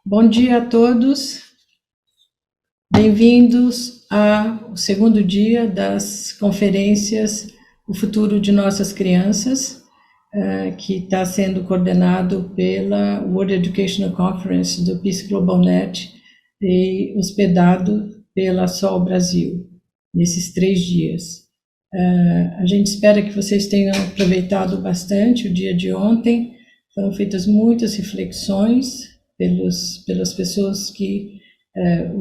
Bom dia a todos, bem-vindos ao segundo dia das conferências O Futuro de Nossas Crianças, que está sendo coordenado pela World Educational Conference do Peace Global Net e hospedado pela Sol Brasil, nesses 3 dias. A gente espera que vocês tenham aproveitado bastante o dia de ontem. Foram feitas muitas reflexões pelas pessoas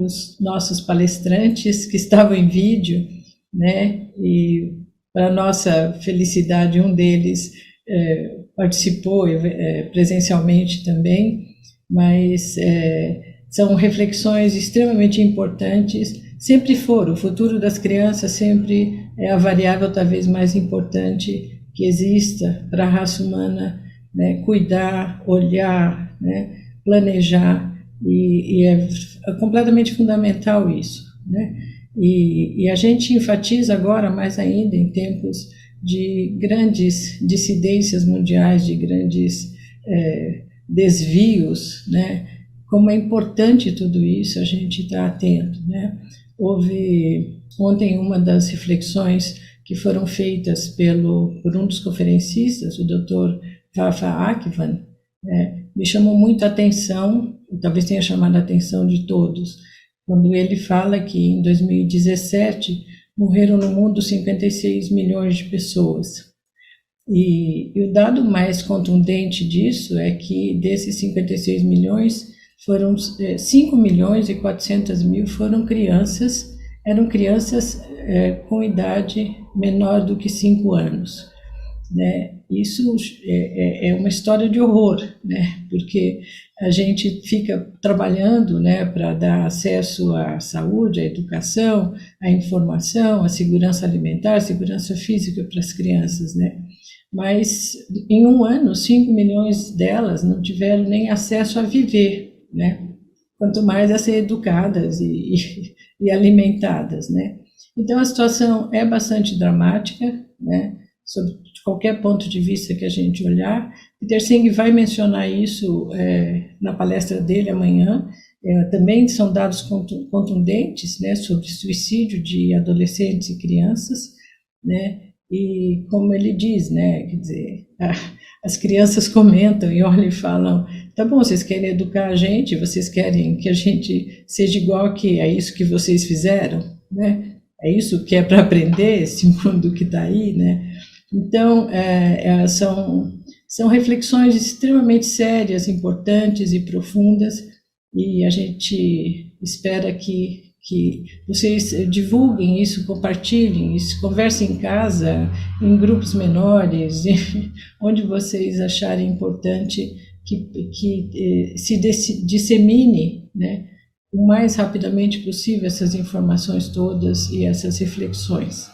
os nossos palestrantes que estavam em vídeo, né? E para nossa felicidade, um deles participou presencialmente também, mas são reflexões extremamente importantes. Sempre foram. O futuro das crianças sempre é a variável talvez mais importante que exista para a raça humana, né? Cuidar, olhar, né? Planejar, e é completamente fundamental isso, né? E a gente enfatiza agora mais ainda em tempos de grandes dissidências mundiais, de grandes desvios, né? Como é importante tudo isso, a gente está atento, né? Houve ontem uma das reflexões que foram feitas por um dos conferencistas, o Dr. Rafa Akvan, me chamou muito a atenção, talvez tenha chamado a atenção de todos, quando ele fala que em 2017 morreram no mundo 56 milhões de pessoas. E o dado mais contundente disso é que desses 56 milhões, foram 5 milhões e 400 mil foram crianças, eram crianças com idade menor do que 5 anos. Né? Isso é uma história de horror, né? Porque a gente fica trabalhando, né, para dar acesso à saúde, à educação, à informação, à segurança alimentar, à segurança física para as crianças, né? Mas em um ano, 5 milhões delas não tiveram nem acesso a viver, né? Quanto mais a ser educadas e alimentadas, né? Então a situação é bastante dramática, né? Sob qualquer ponto de vista que a gente olhar. Peter Singh vai mencionar isso na palestra dele amanhã. Também são dados contundentes, né, sobre suicídio de adolescentes e crianças, né? E como ele diz, né, quer dizer, as crianças comentam e olham e falam: tá bom, vocês querem educar a gente, vocês querem que a gente seja igual que é isso que vocês fizeram, né? É isso que é para aprender, esse mundo que está aí, né? Então, são reflexões extremamente sérias, importantes e profundas, e a gente espera que vocês divulguem isso, compartilhem isso, conversem em casa, em grupos menores, onde vocês acharem importante que se dissemine, né, o mais rapidamente possível essas informações todas e essas reflexões.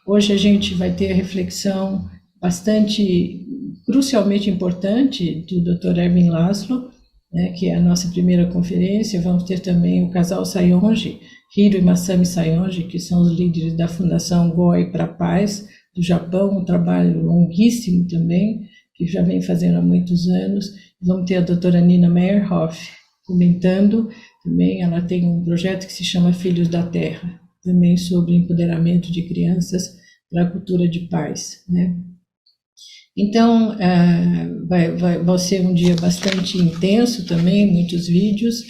Hoje a gente vai ter a reflexão bastante, crucialmente importante do Dr. Erwin Laszlo, né, que é a nossa primeira conferência. Vamos ter também o casal Sayonji, Hiro e Masami Sayonji, que são os líderes da Fundação Goi para a Paz, do Japão, um trabalho longuíssimo também, que já vem fazendo há muitos anos. Vamos ter a doutora Nina Meyerhoff comentando também. Ela tem um projeto que se chama Filhos da Terra, também sobre empoderamento de crianças para a cultura de paz, né? Então, vai ser um dia bastante intenso também, muitos vídeos.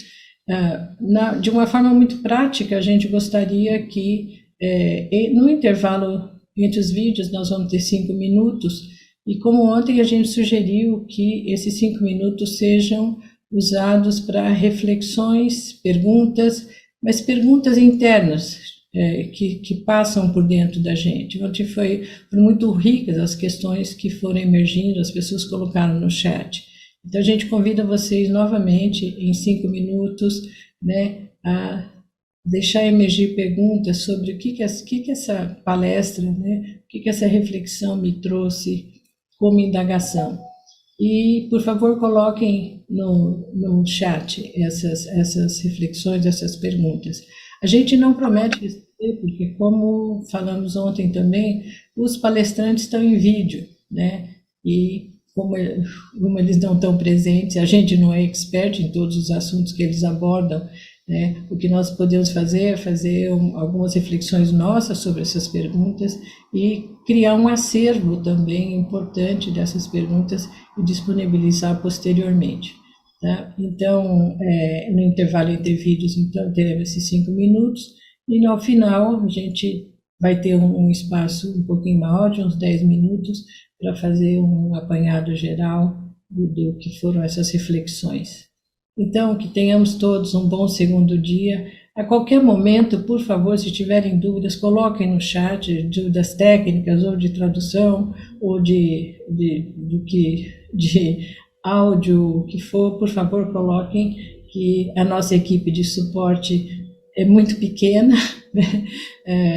De uma forma muito prática, a gente gostaria que, no intervalo entre os vídeos, nós vamos ter 5 minutos, e como ontem a gente sugeriu que esses 5 minutos sejam usados para reflexões, perguntas, mas perguntas internas, que passam por dentro da gente. Ontem foram muito ricas as questões que foram emergindo, as pessoas colocaram no chat. Então a gente convida vocês novamente, em 5 minutos, né, a deixar emergir perguntas sobre o que essa palestra, né, o que essa reflexão me trouxe como indagação. E, por favor, coloquem no chat essas reflexões, essas perguntas. A gente não promete responder, porque, como falamos ontem também, os palestrantes estão em vídeo, né? E como eles não estão presentes, a gente não é expert em todos os assuntos que eles abordam, né? O que nós podemos fazer é fazer algumas reflexões nossas sobre essas perguntas e criar um acervo também importante dessas perguntas e disponibilizar posteriormente. Tá? Então, no intervalo entre vídeos, então, teremos esses 5 minutos e no final a gente vai ter um espaço um pouquinho maior, de uns 10 minutos, para fazer um apanhado geral do que foram essas reflexões. Então, que tenhamos todos um bom segundo dia. A qualquer momento, por favor, se tiverem dúvidas, coloquem no chat dúvidas técnicas ou de tradução ou de áudio, o que for, por favor, coloquem, que a nossa equipe de suporte é muito pequena, né?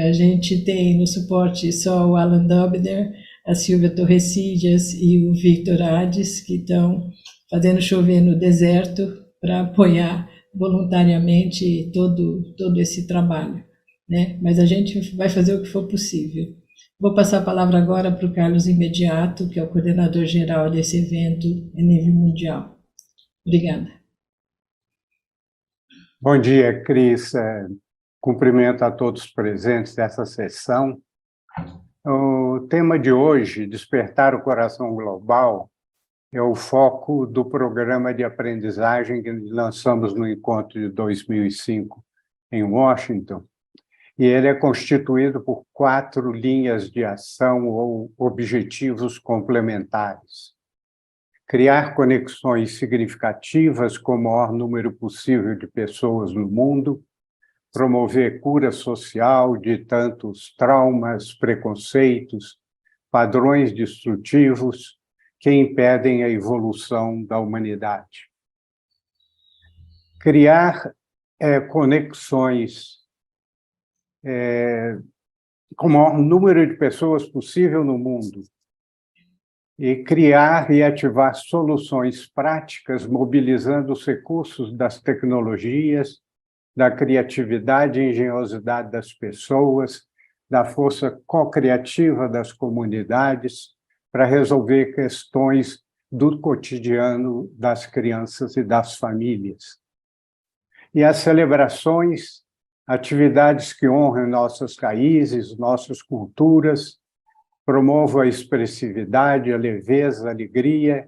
A gente tem no suporte só o Alan Dobner, a Silvia Torrecillas e o Victor Hades, que estão fazendo chover no deserto para apoiar voluntariamente todo esse trabalho, né? Mas a gente vai fazer o que for possível. Vou passar a palavra agora para o Carlos Imediato, que é o coordenador geral desse evento em nível mundial. Obrigada. Bom dia, Cris. Cumprimento a todos os presentes dessa sessão. O tema de hoje, Despertar o Coração Global, é o foco do programa de aprendizagem que lançamos no encontro de 2005 em Washington, e ele é constituído por 4 linhas de ação ou objetivos complementares. Criar conexões significativas com o maior número possível de pessoas no mundo, promover cura social de tantos traumas, preconceitos, padrões destrutivos que impedem a evolução da humanidade. Criar conexões com o maior número de pessoas possível no mundo e criar e ativar soluções práticas mobilizando os recursos das tecnologias, da criatividade e engenhosidade das pessoas, da força co-criativa das comunidades para resolver questões do cotidiano das crianças e das famílias. E as celebrações, atividades que honram nossas raízes, nossas culturas, promovam a expressividade, a leveza, a alegria,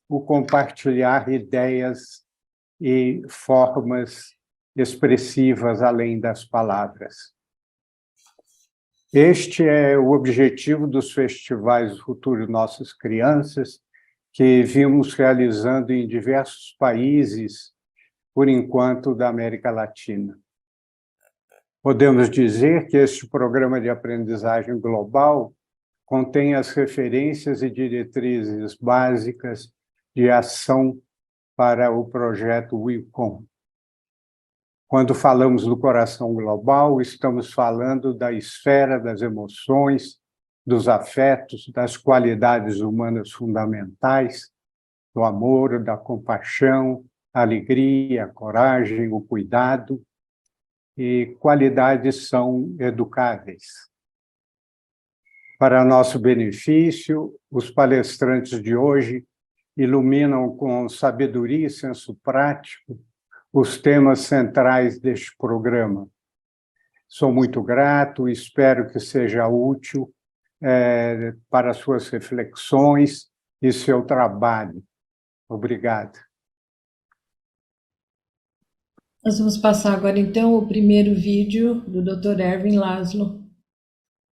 o compartilhar ideias e formas expressivas além das palavras. Este é o objetivo dos festivais do Futuro, Nossas, Crianças, que vimos realizando em diversos países, por enquanto, da América Latina. Podemos dizer que este programa de aprendizagem global contém as referências e diretrizes básicas de ação para o projeto WECON. Quando falamos do coração global, estamos falando da esfera das emoções, dos afetos, das qualidades humanas fundamentais, do amor, da compaixão, a alegria, a coragem, o cuidado, e qualidades são educáveis. Para nosso benefício, os palestrantes de hoje iluminam com sabedoria e senso prático os temas centrais deste programa. Sou muito grato e espero que seja útil para suas reflexões e seu trabalho. Obrigado. Nós vamos passar agora, então, o primeiro vídeo do Dr. Erwin Laszlo,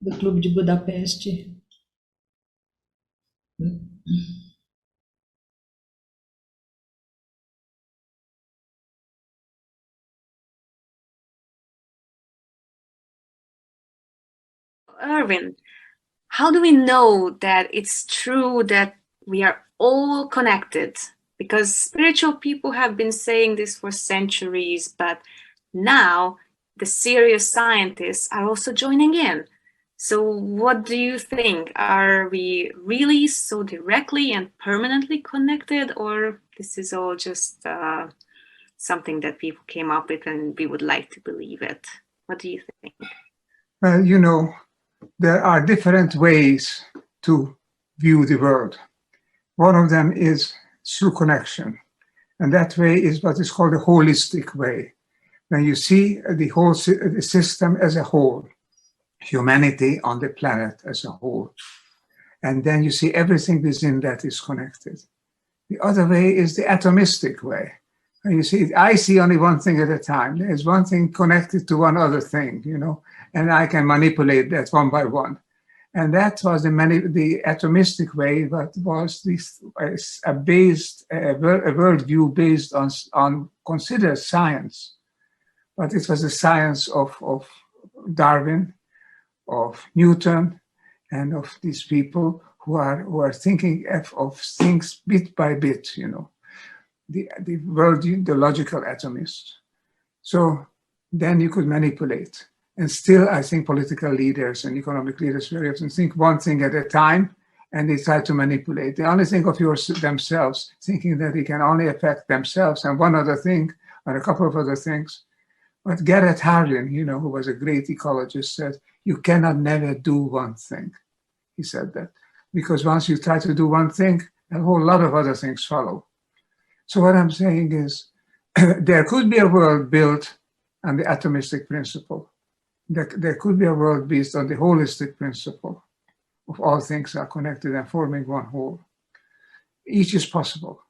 do Clube de Budapeste. Erwin, how do we know that it's true that we are all connected? Because spiritual people have been saying this for centuries, but now the serious scientists are also joining in. So what do you think? Are we really so directly and permanently connected, or this is all just something that people came up with and we would like to believe it? What do you think? Well, you know, there are different ways to view the world. One of them is through connection. And that way is what is called a holistic way. When you see the whole the system as a whole, humanity on the planet as a whole, and then you see everything within that is connected. The other way is the atomistic way. And you see, I see only one thing at a time. There's one thing connected to one other thing, you know, and I can manipulate that one by one. And that was the atomistic way, that was this a worldview based on considered science. But it was the science of Darwin, of Newton, and of these people who are thinking of things bit by bit, you know, the logical atomist. So then you could manipulate. And still, I think political leaders and economic leaders very often think one thing at a time, and they try to manipulate. They only think of themselves, thinking that they can only affect themselves and one other thing, or a couple of other things. But Garrett Hardin, you know, who was a great ecologist, said, you cannot never do one thing. He said that. Because once you try to do one thing, a whole lot of other things follow. So what I'm saying is, there could be a world built on the atomistic principle. There could be a world based on the holistic principle of all things are connected and forming one whole. Each is possible.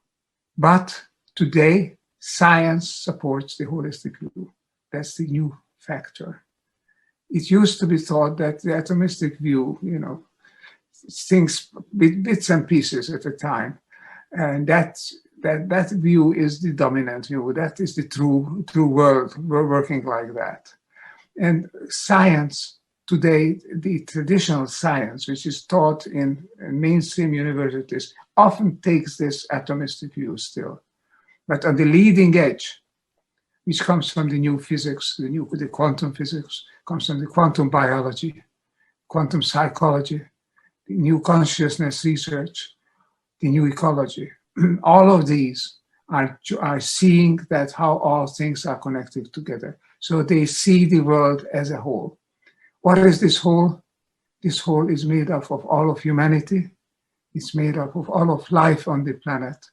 But today, science supports the holistic view. That's the new factor. It used to be thought that the atomistic view, you know, things bits and pieces at a time, and that view is the dominant view. That is the true world. We're working like that. And science today, the traditional science, which is taught in mainstream universities, often takes this atomistic view still. But on the leading edge, which comes from the new physics, the quantum physics, comes from the quantum biology, quantum psychology, the new consciousness research, the new ecology. All of these are seeing that how all things are connected together. So they see the world as a whole. What is this whole? This whole is made up of all of humanity. It's made up of all of life on the planet.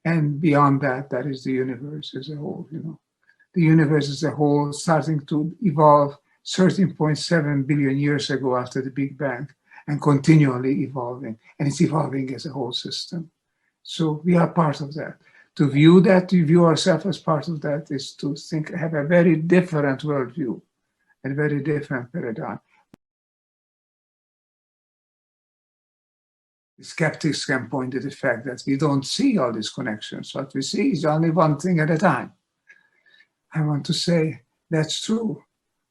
And beyond that, that is the universe as a whole, you know. The universe as a whole starting to evolve 13.7 billion years ago after the Big Bang, and continually evolving. And it's evolving as a whole system. So we are part of that. To view ourselves as part of that is to have a very different worldview, a very different paradigm. The skeptics can point to the fact that we don't see all these connections. What we see is only one thing at a time. I want to say that's true,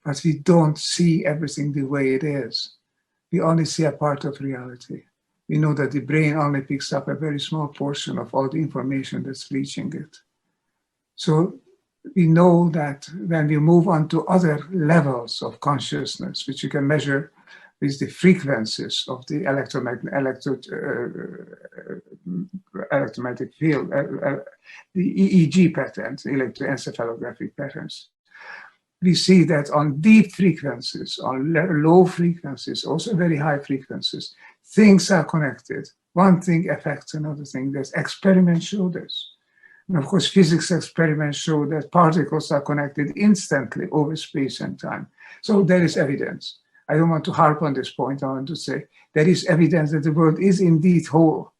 but we don't see everything the way it is. We only see a part of reality. We know that the brain only picks up a very small portion of all the information that's reaching it. So we know that when we move on to other levels of consciousness, which you can measure with the frequencies of the electromagnetic field, the EEG patterns, electroencephalographic patterns, we see that on deep frequencies, on low frequencies, also very high frequencies, things are connected. One thing affects another thing. There's experiments show this. And of course, physics experiments show that particles are connected instantly over space and time. So there is evidence. I don't want to harp on this point. I want to say there is evidence that the world is indeed whole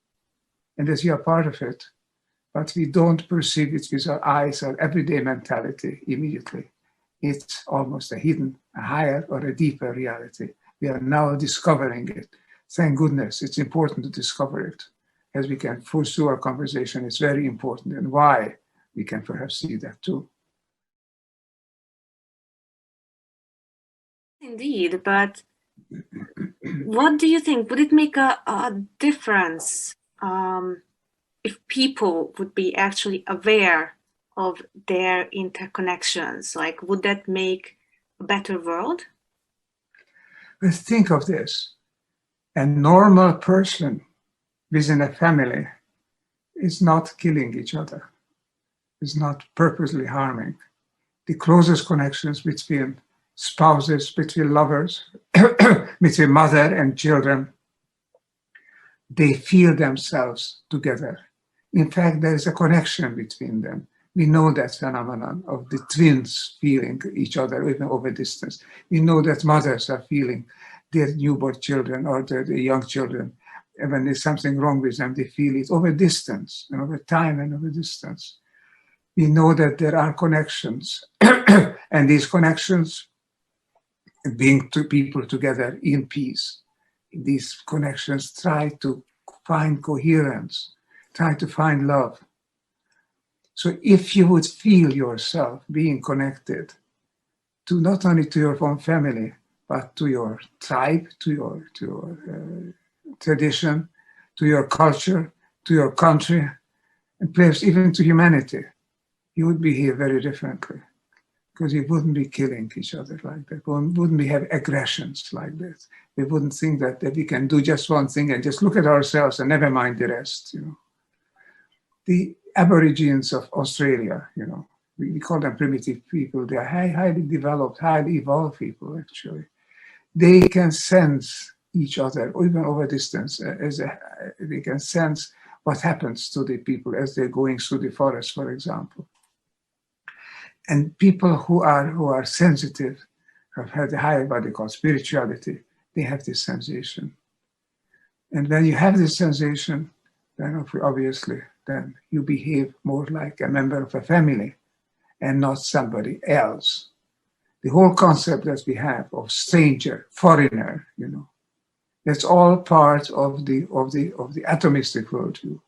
and that we are part of it, but we don't perceive it with our eyes or everyday mentality immediately. It's almost a hidden, a higher or a deeper reality. We are now discovering it. Thank goodness, it's important to discover it. As we can pursue our conversation, it's very important, and why we can perhaps see that too. Indeed, but what do you think? Would it make a difference if people would be actually aware of their interconnections? Like, would that make a better world? But think of this. A normal person within a family is not killing each other, is not purposely harming. The closest connections between spouses, between lovers, between mother and children, they feel themselves together. In fact, there is a connection between them. We know that phenomenon of the twins feeling each other even over distance. We know that mothers are feeling their newborn children or their young children. And when there's something wrong with them, they feel it over distance and over time and over distance. We know that there are connections, and these connections bring two people together in peace. These connections try to find coherence, try to find love. So if you would feel yourself being connected to not only to your own family, but to your tribe, to your tradition, to your culture, to your country, and perhaps even to humanity, you would behave very differently, because you wouldn't be killing each other like that. Wouldn't be have aggressions like this. We wouldn't think that we can do just one thing and just look at ourselves and never mind the rest. The Aborigines of Australia, we call them primitive people. They are highly developed, highly evolved people, actually. They can sense each other, even over distance. They can sense what happens to the people as they're going through the forest, for example. And people who are sensitive, have had a higher what they call spirituality, they have this sensation. And when you have this sensation, then obviously, then you behave more like a member of a family and not somebody else. The whole concept that we have of stranger, foreigner, that's all part of the atomistic worldview.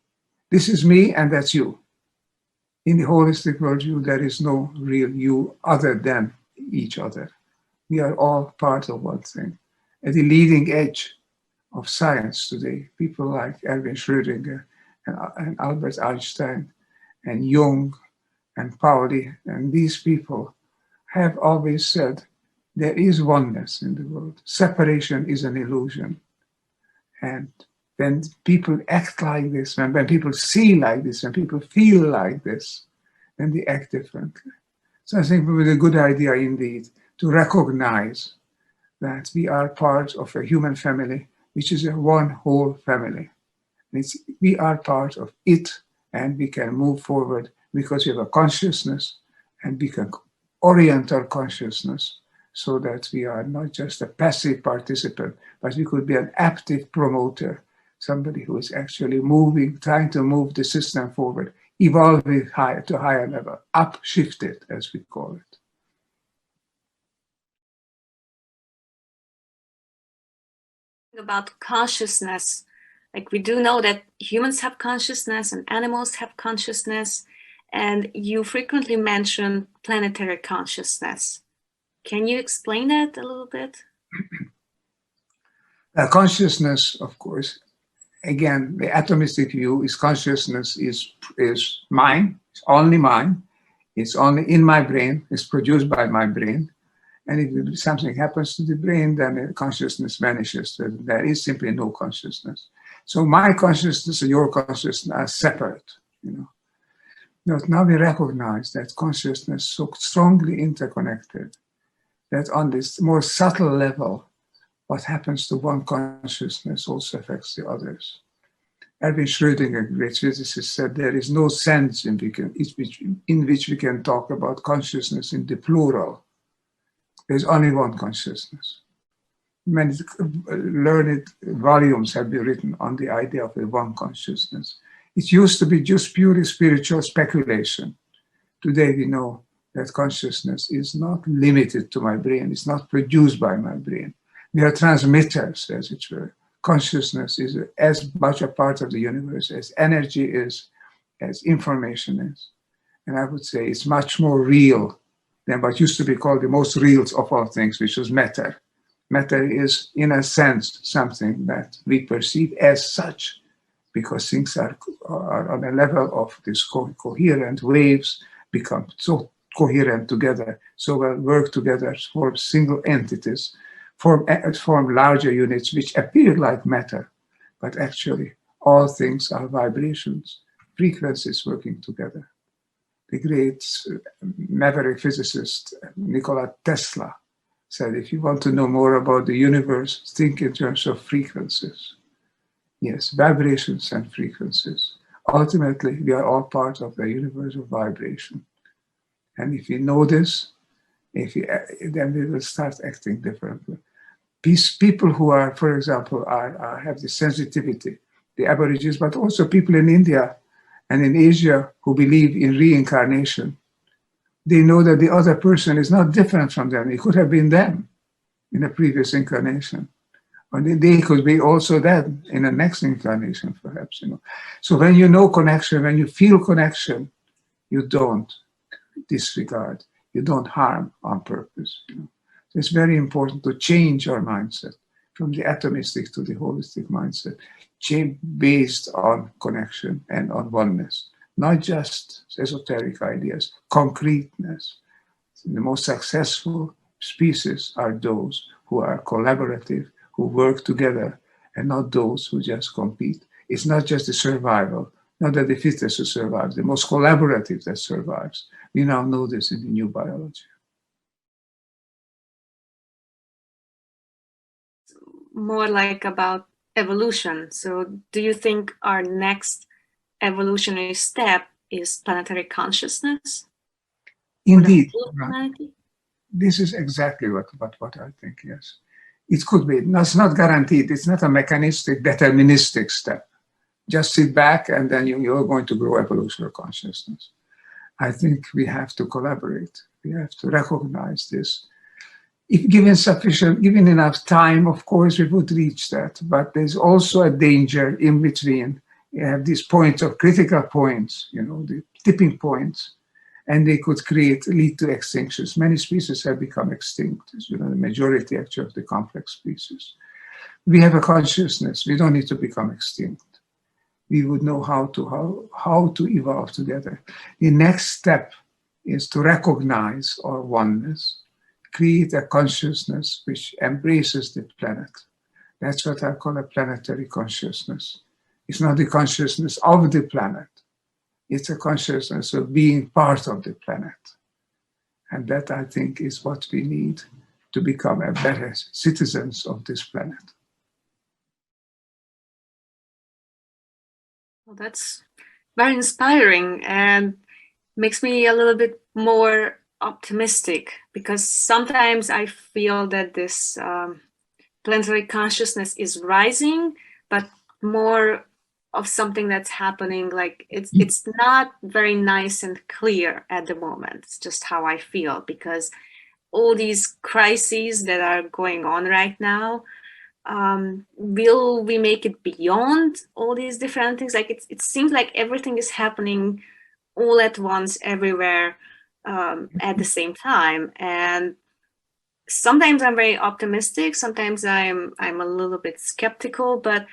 This is me and that's you. In the holistic worldview, there is no real you other than each other. We are all part of one thing. At the leading edge of science today, people like Erwin Schrödinger and Albert Einstein and Jung and Pauli and these people have always said there is oneness in the world. Separation is an illusion. And when people act like this, when people see like this, when people feel like this, then they act differently. So I think it would be a good idea indeed to recognize that we are part of a human family, which is a one whole family. We are part of it, and we can move forward because we have a consciousness, and we can orient our consciousness so that we are not just a passive participant, but we could be an active promoter, somebody who is actually moving, trying to move the system forward, evolving to higher level, upshifted, as we call it. About consciousness, like we do know that humans have consciousness and animals have consciousness, and you frequently mention planetary consciousness. Can you explain that a little bit? Consciousness, of course, again, the atomistic view is consciousness is mine, it's only mine, it's only in my brain, it's produced by my brain. And if something happens to the brain, then the consciousness vanishes. There is simply no consciousness. So my consciousness and your consciousness are separate, Now we recognize that consciousness is so strongly interconnected that on this more subtle level, what happens to one consciousness also affects the others. Erwin Schrödinger, a great physicist, said there is no sense in which we can talk about consciousness in the plural. There's only one consciousness. Many learned volumes have been written on the idea of the one consciousness. It used to be just purely spiritual speculation. Today we know that consciousness is not limited to my brain, it's not produced by my brain. We are transmitters, as it were. Consciousness is as much a part of the universe as energy is, as information is. And I would say it's much more real than what used to be called the most real of all things, which was matter. Matter is, in a sense, something that we perceive as such, because things are on a level of these coherent waves, become so coherent together, so well work together, form single entities, form larger units which appear like matter, but actually all things are vibrations, frequencies working together. The great maverick physicist Nikola Tesla said, if you want to know more about the universe, think in terms of frequencies. Yes, vibrations and frequencies. Ultimately, we are all part of the universe of vibration. And if we know this, then we will start acting differently. People who are, for example, have the sensitivity, the Aborigines, but also people in India and in Asia who believe in reincarnation, they know that the other person is not different from them. It could have been them in a previous incarnation. Or they could be also that in the next incarnation, perhaps. So when you know connection, when you feel connection, you don't disregard, you don't harm on purpose. So it's very important to change our mindset from the atomistic to the holistic mindset, based on connection and on oneness, not just esoteric ideas, concreteness. The most successful species are those who are collaborative, who work together, and not those who just compete. It's not just the survival, not that the fittest who survives, the most collaborative that survives. We now know this in the new biology. More like about evolution. So do you think our next evolutionary step is planetary consciousness? Indeed. This is exactly what I think, yes. It could be. It's not guaranteed. It's not a mechanistic, deterministic step. Just sit back and then you're going to grow evolutionary consciousness. I think we have to collaborate. We have to recognize this. If given enough time, of course, we would reach that. But there's also a danger in between. You have these points of critical points, the tipping points, and they could lead to extinctions. Many species have become extinct, the majority actually of the complex species. We have a consciousness. We don't need to become extinct. We would know how to evolve together. The next step is to recognize our oneness, create a consciousness which embraces the planet. That's what I call a planetary consciousness. It's not the consciousness of the planet. It's a consciousness of being part of the planet. And that, I think, is what we need to become a better citizens of this planet. Well, that's very inspiring and makes me a little bit more optimistic, because sometimes I feel that this planetary consciousness is rising, but more of something that's happening, like it's not very nice and clear at the moment. It's just how I feel, because all these crises that are going on right now, will we make it beyond all these different things? Like it seems like everything is happening all at once, everywhere, at the same time. And sometimes I'm very optimistic, sometimes I'm a little bit skeptical, but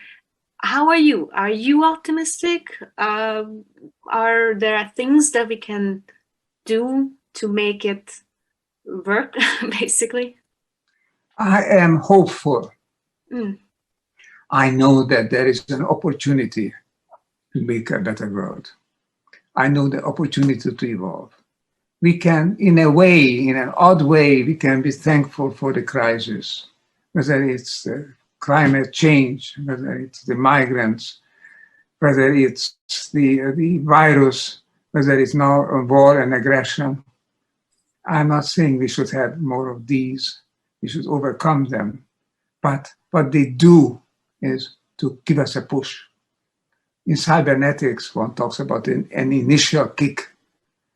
how are you? Are you optimistic? Are there things that we can do to make it work, basically? I am hopeful. I know that there is an opportunity to make a better world. I know the opportunity to evolve. We can, in a way, in an odd way, we can be thankful for the crisis, whether it's climate change, whether it's the migrants, whether it's the virus, whether it's now war and aggression. I'm not saying we should have more of these. We should overcome them. But what they do is to give us a push. In cybernetics, one talks about an initial kick,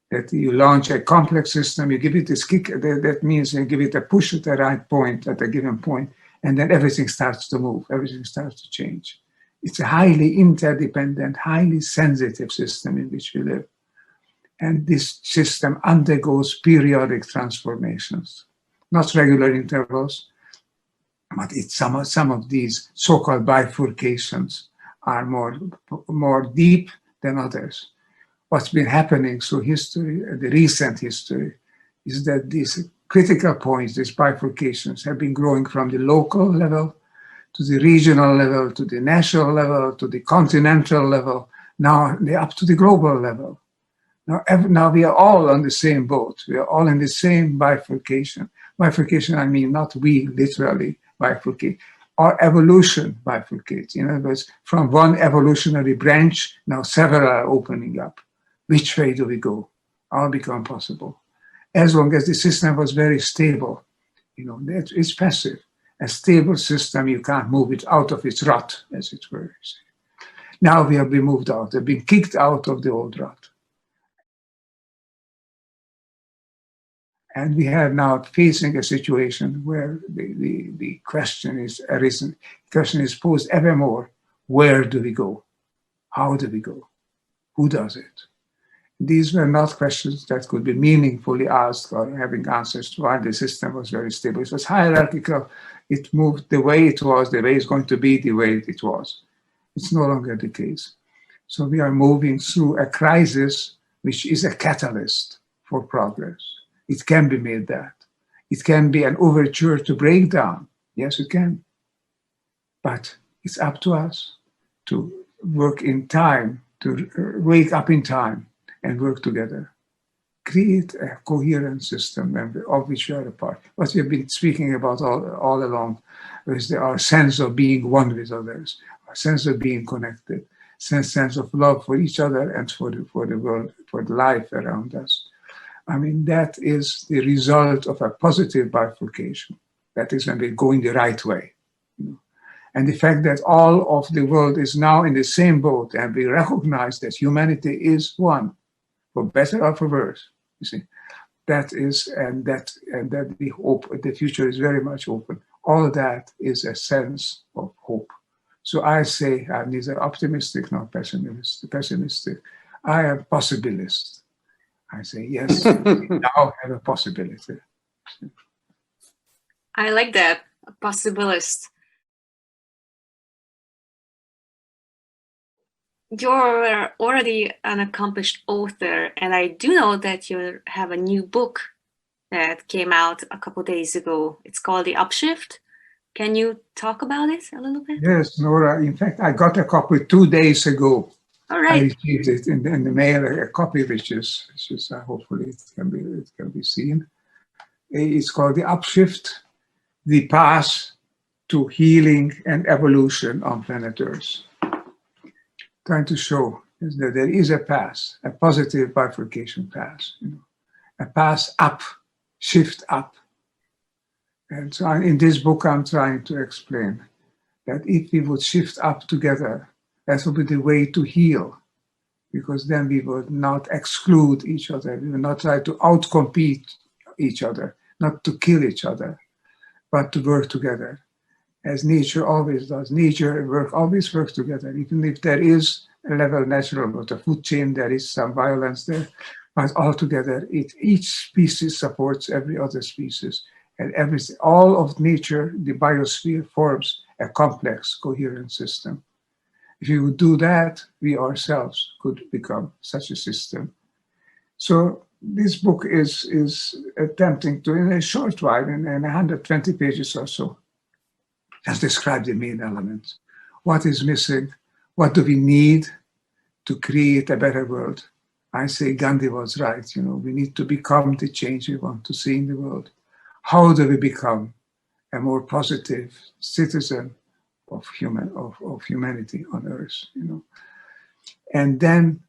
that you launch a complex system, you give it this kick, that means you give it a push at the right point, at a given point, and then everything starts to move, everything starts to change. It's a highly interdependent, highly sensitive system in which we live. And this system undergoes periodic transformations, not regular intervals, but it's some of these so-called bifurcations are more deep than others. What's been happening through history, the recent history, is that these critical points, these bifurcations, have been growing from the local level to the regional level, to the national level, to the continental level. Now they're up to the global level. Now we are all on the same boat. We are all in the same bifurcation. Bifurcation, I mean, not we literally bifurcate. Our evolution bifurcates. In other words, from one evolutionary branch, now several are opening up. Which way do we go? All become possible. As long as the system was very stable, it's passive. A stable system, you can't move it out of its rut, as it were. Now we have been moved out. We've been kicked out of the old rut. And we are now facing a situation where the question is arisen. The question is posed ever more: where do we go? How do we go? Who does it? These were not questions that could be meaningfully asked or having answers to while the system was very stable. It was hierarchical. It moved the way it was, the way it's going to be, the way it was. It's no longer the case. So we are moving through a crisis which is a catalyst for progress. It can be made that. It can be an overture to breakdown. Yes, it can. But it's up to us to work in time, to wake up in time and work together. Create a coherent system of which we are a part. What we have been speaking about all along is our sense of being one with others, our sense of being connected, sense of love for each other and for the world, for the life around us. I mean, that is the result of a positive bifurcation. That is when we're going the right way. And the fact that all of the world is now in the same boat and we recognize that humanity is one, for better or for worse, you see, that the hope, the future is very much open. All of that is a sense of hope. So I say I'm neither optimistic nor pessimistic. I am possibilist. I say, yes, we now have a possibility. I like that, a possibilist. You're already an accomplished author, and I do know that you have a new book that came out a couple of days ago. It's called The Upshift. Can you talk about it a little bit? Yes, Nora. In fact, I got a copy 2 days ago. All right. I received it in the mail, a copy which is hopefully it can be seen. It's called The Upshift, The Path to Healing and Evolution on Planet Earth. Trying to show is that there is a path, a positive bifurcation path, a path up, shift up. And so in this book, I'm trying to explain that if we would shift up together, that would be the way to heal, because then we would not exclude each other. We would not try to outcompete each other, not to kill each other, but to work together. As nature always does. Nature always works together, even if there is a level natural of the food chain, there is some violence there, but altogether, each species supports every other species, and all of nature, the biosphere, forms a complex, coherent system. If you would do that, we ourselves could become such a system. So this book is attempting to, in a short while, in 120 pages or so, just describe the main elements. What is missing? What do we need to create a better world? I say Gandhi was right. We need to become the change we want to see in the world. How do we become a more positive citizen of humanity on Earth? And then,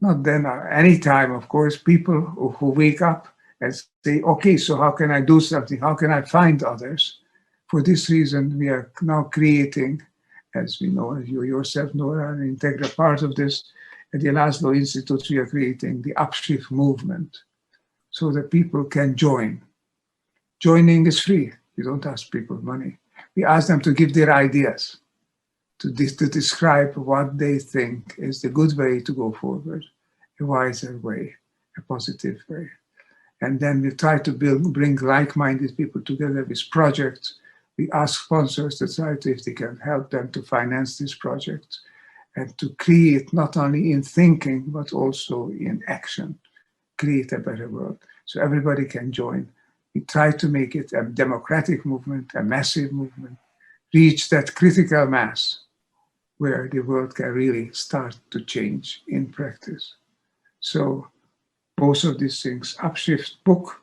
not then, any time, of course, people who wake up and say, okay, so how can I do something? How can I find others? For this reason, we are now creating, as we know, as you yourself know, are an integral part of this, at the Laszlo Institute, we are creating the Upshift movement so that people can join. Joining is free. We don't ask people money. We ask them to give their ideas, to describe what they think is the good way to go forward, a wiser way, a positive way. And then we try to bring like-minded people together with projects. We ask sponsors to try to, if they can help them to finance these projects and to create not only in thinking, but also in action, create a better world. So everybody can join. We try to make it a democratic movement, a massive movement, reach that critical mass where the world can really start to change in practice. So both of these things, Upshift book,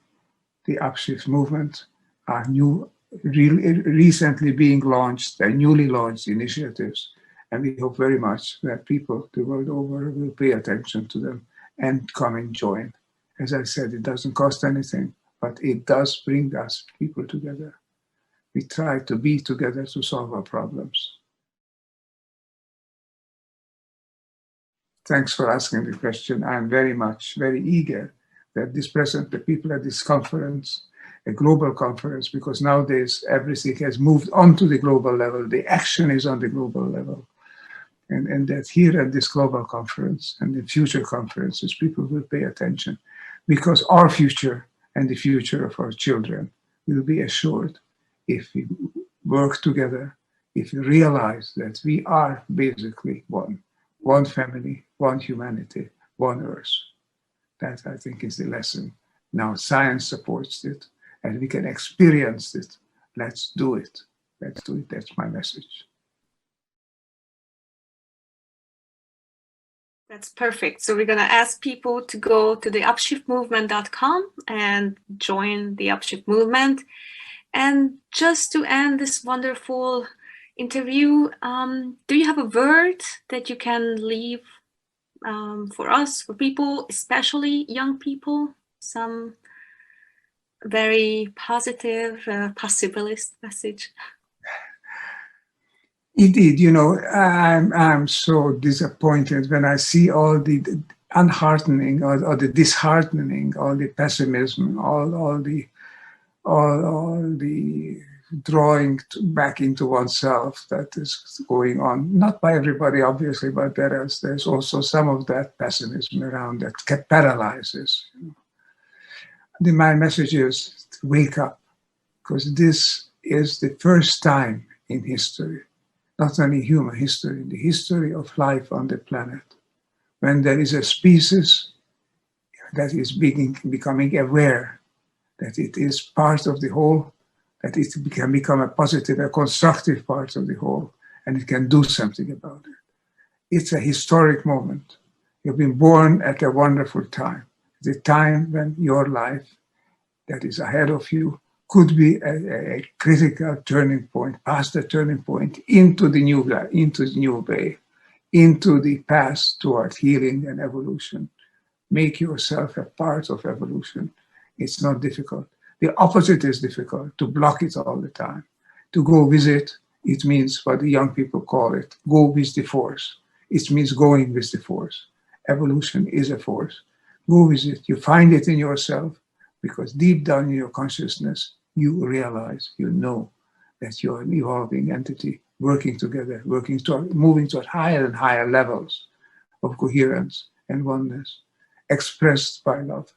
the Upshift movement, are new recently being launched, newly launched initiatives. And we hope very much that people the world over will pay attention to them and come and join. As I said, it doesn't cost anything, but it does bring us people together. We try to be together to solve our problems. Thanks for asking the question. I'm very eager that the people at this conference, a global conference, because nowadays everything has moved on to the global level. The action is on the global level. And that here at this global conference and in future conferences, people will pay attention, because our future and the future of our children will be assured if we work together, if we realize that we are basically one family, one humanity, one earth. That, I think, is the lesson. Now science supports it, and we can experience it. Let's do it. Let's do it. That's my message. That's perfect. So we're going to ask people to go to the upshiftmovement.com and join the Upshift movement. And just to end this wonderful interview, do you have a word that you can leave for us, for people, especially young people? Some very positive, possibilist message? Indeed, I'm so disappointed when I see all the unheartening or the disheartening, all the pessimism, all the drawing back into oneself that is going on. Not by everybody, obviously, but there's also some of that pessimism around that paralyzes. My message is to wake up, because this is the first time in history, not only human history, the history of life on the planet, when there is a species that is becoming aware that it is part of the whole, that it can become a positive, a constructive part of the whole, and it can do something about it. It's a historic moment. You've been born at a wonderful time, the time when your life that is ahead of you could be a critical turning point, past the turning point, into the new way, into the path toward healing and evolution. Make yourself a part of evolution. It's not difficult. The opposite is difficult, to block it all the time. To go with it means what the young people call it, go with the force. It means going with the force. Evolution is a force. Go with it. You find it in yourself, because deep down in your consciousness, you realize, you know that you're an evolving entity, working together, moving toward higher and higher levels of coherence and oneness, expressed by love.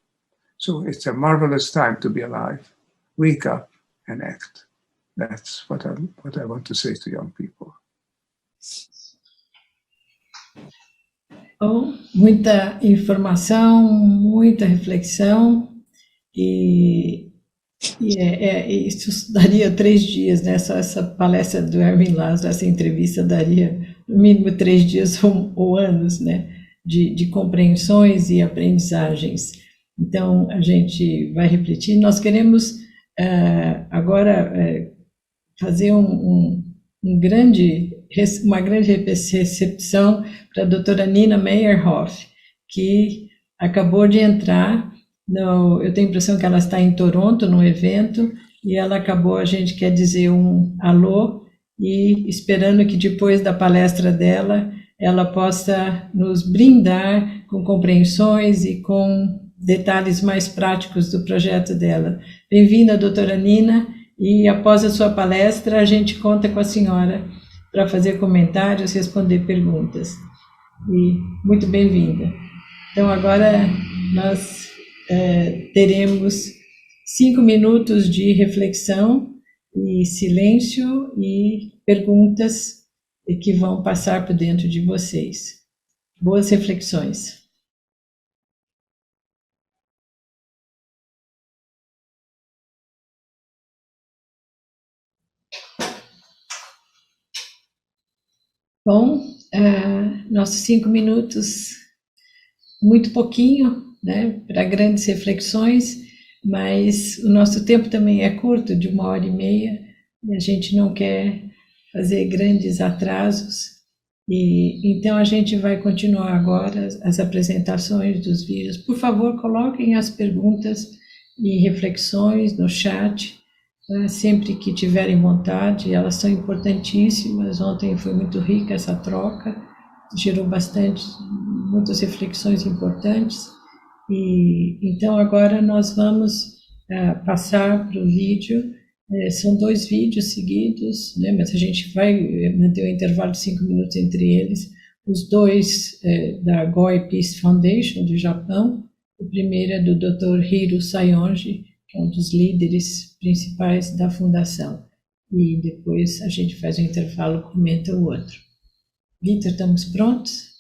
So it's a marvelous time to be alive. Wake up and act. That's what I want to say to young people. Bom, muita informação, muita reflexão, isso daria 3 dias, né? Só essa palestra do Erwin Lázaro, essa entrevista daria no mínimo 3 dias ou anos, né? De compreensões e aprendizagens. Então, a gente vai refletir. Nós queremos agora fazer uma grande recepção para a doutora Nina Meyerhoff, que acabou de entrar. Eu tenho a impressão que ela está em Toronto, num evento, e a gente quer dizer um alô, e esperando que depois da palestra dela, ela possa nos brindar com compreensões e com detalhes mais práticos do projeto dela. Bem-vinda, doutora Nina, e após a sua palestra, a gente conta com a senhora para fazer comentários, responder perguntas. E muito bem-vinda. Então, agora nós teremos 5 minutos de reflexão e silêncio e perguntas que vão passar por dentro de vocês. Boas reflexões. Bom, nossos 5 minutos, muito pouquinho, né, para grandes reflexões. mas o nosso tempo também é curto, de 1h30, e a gente não quer fazer grandes atrasos, e então a gente vai continuar agora as apresentações dos vídeos. Por favor, coloquem as perguntas e reflexões no chat, sempre que tiverem vontade, elas são importantíssimas. Ontem foi muito rica essa troca, gerou muitas reflexões importantes, e então agora nós vamos passar para o vídeo. São 2 vídeos seguidos, né, mas a gente vai manter um intervalo de 5 minutos entre eles. Os 2 da Goi Peace Foundation, do Japão. O primeiro é do Dr. Hiro Sayonji, que é um dos líderes principais da fundação. E depois a gente faz um intervalo e comenta o outro. Vitor, estamos prontos?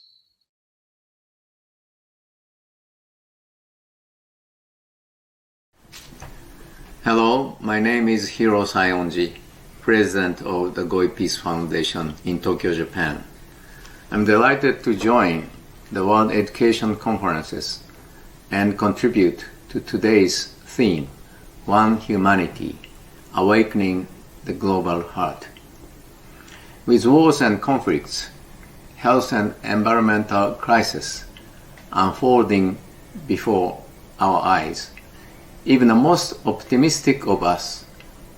Hello, my name is Hiro Sayonji, President of the Goi Peace Foundation in Tokyo, Japan. I'm delighted to join the World Education Conferences and contribute to today's theme, One Humanity, Awakening the Global Heart. With wars and conflicts, health and environmental crises unfolding before our eyes, even the most optimistic of us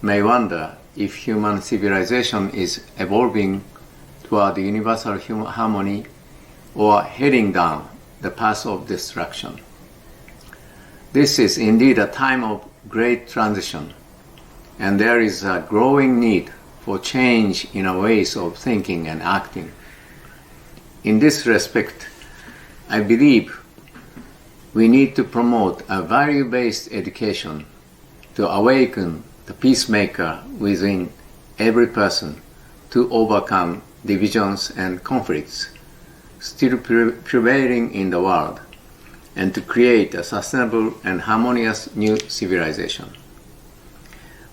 may wonder if human civilization is evolving toward universal harmony or heading down the path of destruction. This is indeed a time of great transition, and there is a growing need for change in our ways of thinking and acting. In this respect, I believe we need to promote a value-based education to awaken the peacemaker within every person to overcome divisions and conflicts still prevailing in the world, and to create a sustainable and harmonious new civilization.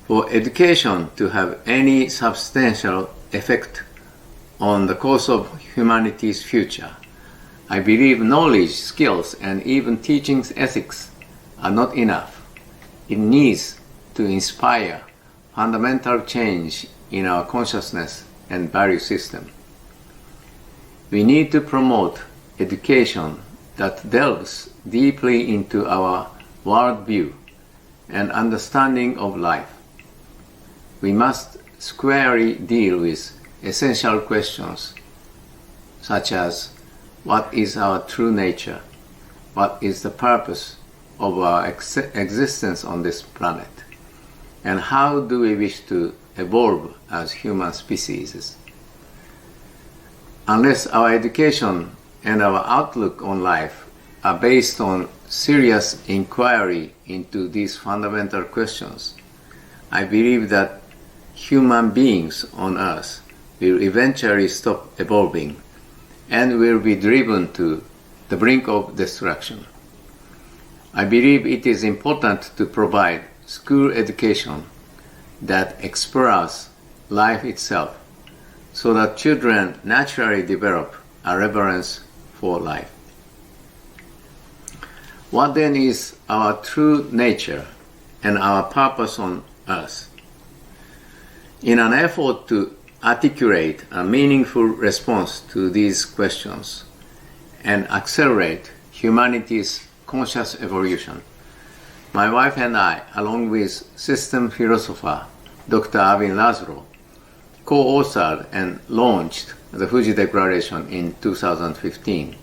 For education to have any substantial effect on the course of humanity's future, I believe knowledge, skills, and even teaching ethics are not enough. It needs to inspire fundamental change in our consciousness and value system. We need to promote education that delves deeply into our worldview and understanding of life. We must squarely deal with essential questions such as what is our true nature? What is the purpose of our existence on this planet? And how do we wish to evolve as human species? Unless our education and our outlook on life are based on serious inquiry into these fundamental questions, I believe that human beings on Earth will eventually stop evolving and will be driven to the brink of destruction. I believe it is important to provide school education that explores life itself so that children naturally develop a reverence for life. What then is our true nature and our purpose on earth? In an effort to articulate a meaningful response to these questions and accelerate humanity's conscious evolution, my wife and I, along with system philosopher Dr. Arvind Laszlo, co-authored and launched the Fuji Declaration in 2015.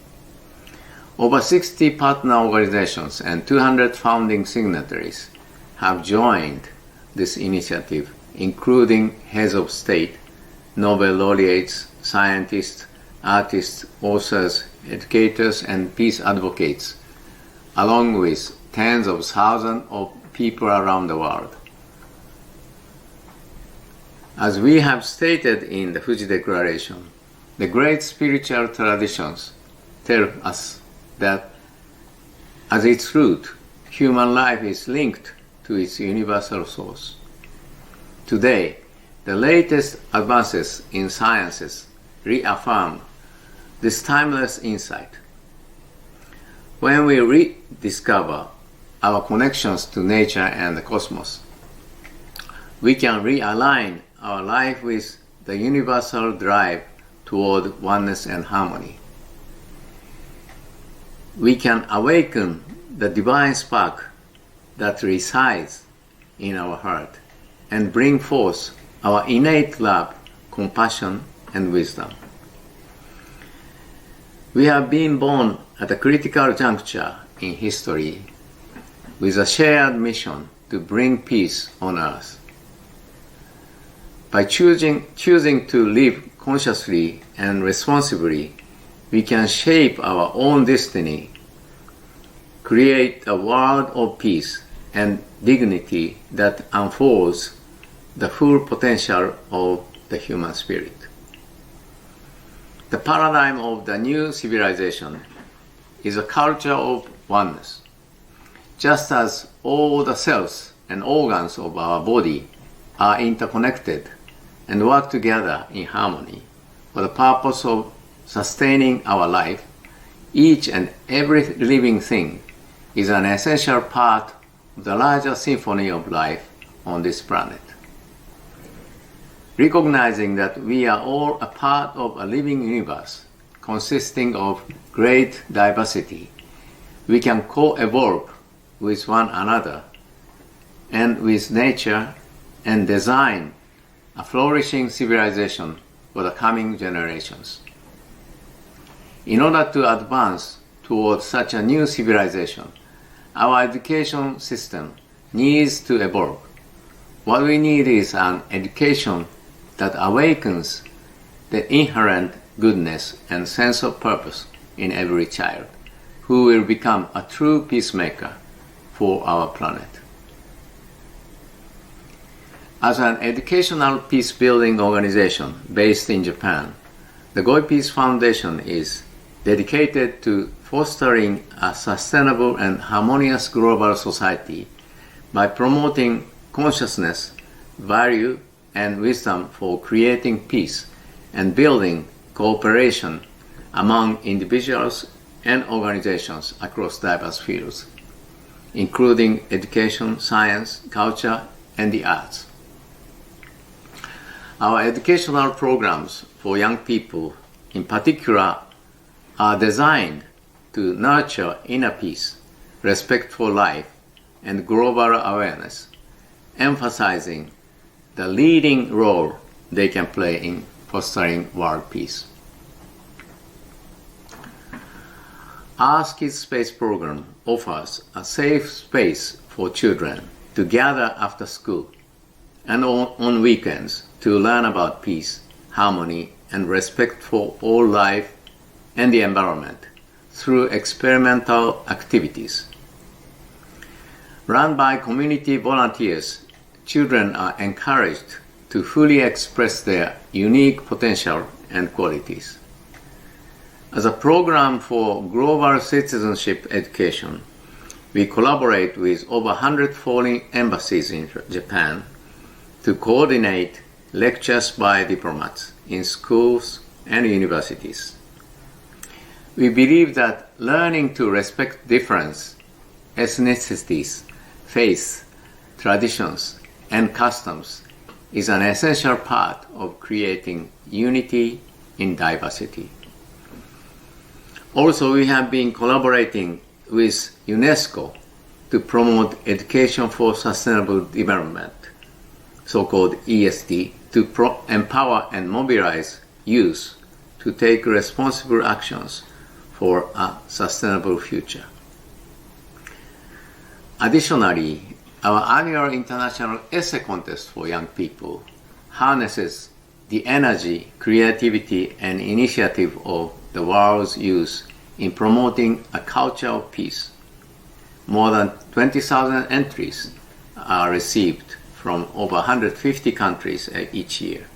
Over 60 partner organizations and 200 founding signatories have joined this initiative, including heads of state, Nobel laureates, scientists, artists, authors, educators, and peace advocates, along with tens of thousands of people around the world. As we have stated in the Fuji Declaration, the great spiritual traditions tell us that as its root, human life is linked to its universal source. Today, the latest advances in sciences reaffirm this timeless insight. When we rediscover our connections to nature and the cosmos, we can realign our life with the universal drive toward oneness and harmony. We can awaken the divine spark that resides in our heart and bring forth our innate love, compassion, and wisdom. We have been born at a critical juncture in history with a shared mission to bring peace on earth. By choosing to live consciously and responsibly, we can shape our own destiny, create a world of peace and dignity that unfolds the full potential of the human spirit. The paradigm of the new civilization is a culture of oneness. Just as all the cells and organs of our body are interconnected and work together in harmony for the purpose of sustaining our life, each and every living thing is an essential part of the larger symphony of life on this planet. Recognizing that we are all a part of a living universe consisting of great diversity, we can co-evolve with one another and with nature and design a flourishing civilization for the coming generations. In order to advance towards such a new civilization, our education system needs to evolve. What we need is an education that awakens the inherent goodness and sense of purpose in every child, who will become a true peacemaker for our planet. As an educational peace-building organization based in Japan, the Goi Peace Foundation is dedicated to fostering a sustainable and harmonious global society by promoting consciousness, value, and wisdom for creating peace and building cooperation among individuals and organizations across diverse fields, including education, science, culture, and the arts. Our educational programs for young people, in particular, are designed to nurture inner peace, respect for life, and global awareness, emphasizing the leading role they can play in fostering world peace. Earth Kids Space Program offers a safe space for children to gather after school and on weekends to learn about peace, harmony, and respect for all life and the environment through experimental activities. Run by community volunteers, children are encouraged to fully express their unique potential and qualities. As a program for global citizenship education, we collaborate with over 100 foreign embassies in Japan to coordinate lectures by diplomats in schools and universities. We believe that learning to respect difference, ethnicities, faiths, traditions, and customs is an essential part of creating unity in diversity. Also, we have been collaborating with UNESCO to promote education for sustainable development, so-called ESD, to empower and mobilize youth to take responsible actions for a sustainable future. Additionally, our annual international essay contest for young people harnesses the energy, creativity, and initiative of the world's youth in promoting a culture of peace. More than 20,000 entries are received from over 150 countries each year.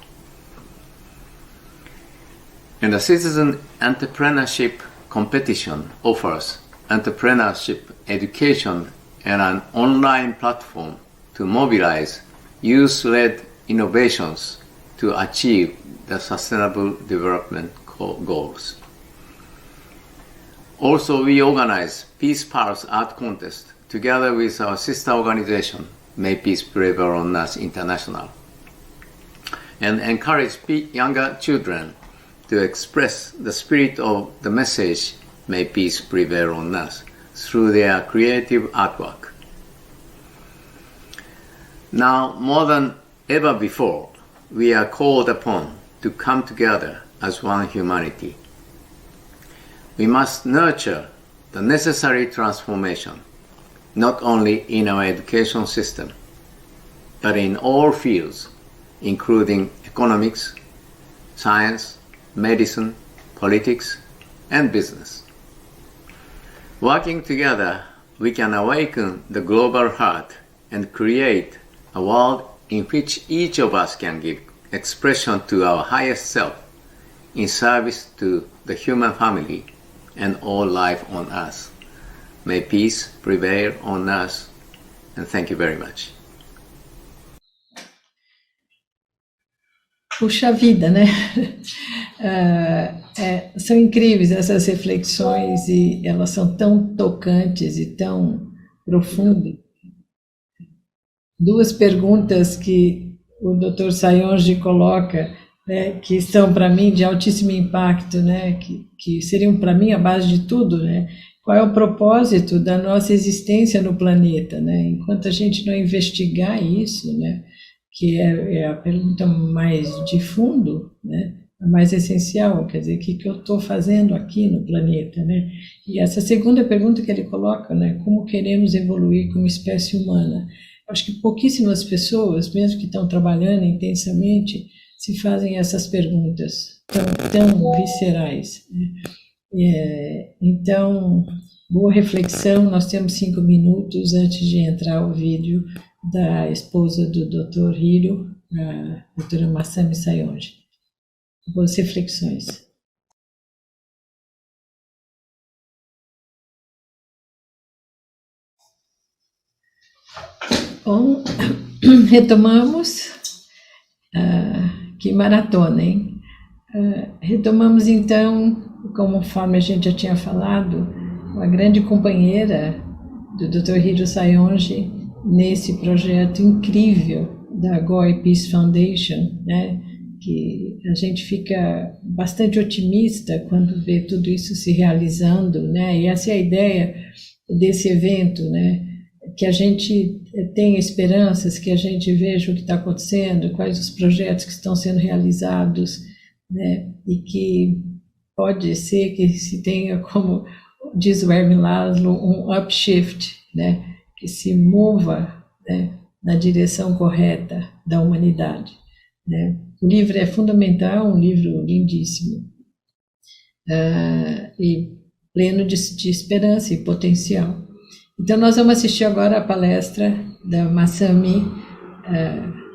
And the Citizen Entrepreneurship Competition offers entrepreneurship education and an online platform to mobilize youth-led innovations to achieve the Sustainable Development Goals. Also, we organize Peace Pulse Art Contest together with our sister organization, May Peace Prevail on Us International, and encourage younger children to express the spirit of the message, May Peace Prevail on Us, through their creative artwork. Now, more than ever before, we are called upon to come together as one humanity. We must nurture the necessary transformation, not only in our education system, but in all fields, including economics, science, medicine, politics, and business. Working together, we can awaken the global heart and create a world in which each of us can give expression to our highest self in service to the human family and all life on earth. May peace prevail on us, and thank you very much. Puxa vida, né? São incríveis essas reflexões e elas são tão tocantes e tão profundas. Duas perguntas que o Dr. Sayonji coloca, né, que são para mim de altíssimo impacto, né, que seriam para mim a base de tudo, né? Qual é o propósito da nossa existência no planeta, né? Enquanto a gente não investigar isso, né, que é a pergunta mais de fundo, né, a mais essencial, quer dizer, o que eu estou fazendo aqui no planeta, né? E essa segunda pergunta que ele coloca, né, como queremos evoluir como espécie humana? Acho que pouquíssimas pessoas, mesmo que estão trabalhando intensamente, se fazem essas perguntas tão viscerais, né? Então, boa reflexão. Nós temos 5 minutos antes de entrar o vídeo da esposa do Dr. Hiro, a doutora Masami Sayonji. Boas reflexões. Bom, retomamos, que maratona, hein? Retomamos então, conforme a gente já tinha falado, uma grande companheira do Dr. Hiro Sayonji nesse projeto incrível da GOI Peace Foundation, né? Que a gente fica bastante otimista quando vê tudo isso se realizando, né? E essa é a ideia desse evento, né? Que a gente tenha esperanças, que a gente veja o que está acontecendo, quais os projetos que estão sendo realizados, né? E que pode ser que se tenha, como diz o Erwin Laszlo, um upshift, né? Que se mova, né, na direção correta da humanidade, né? O livro é fundamental, um livro lindíssimo, e pleno de esperança e potencial. Então, nós vamos assistir agora a palestra da Masami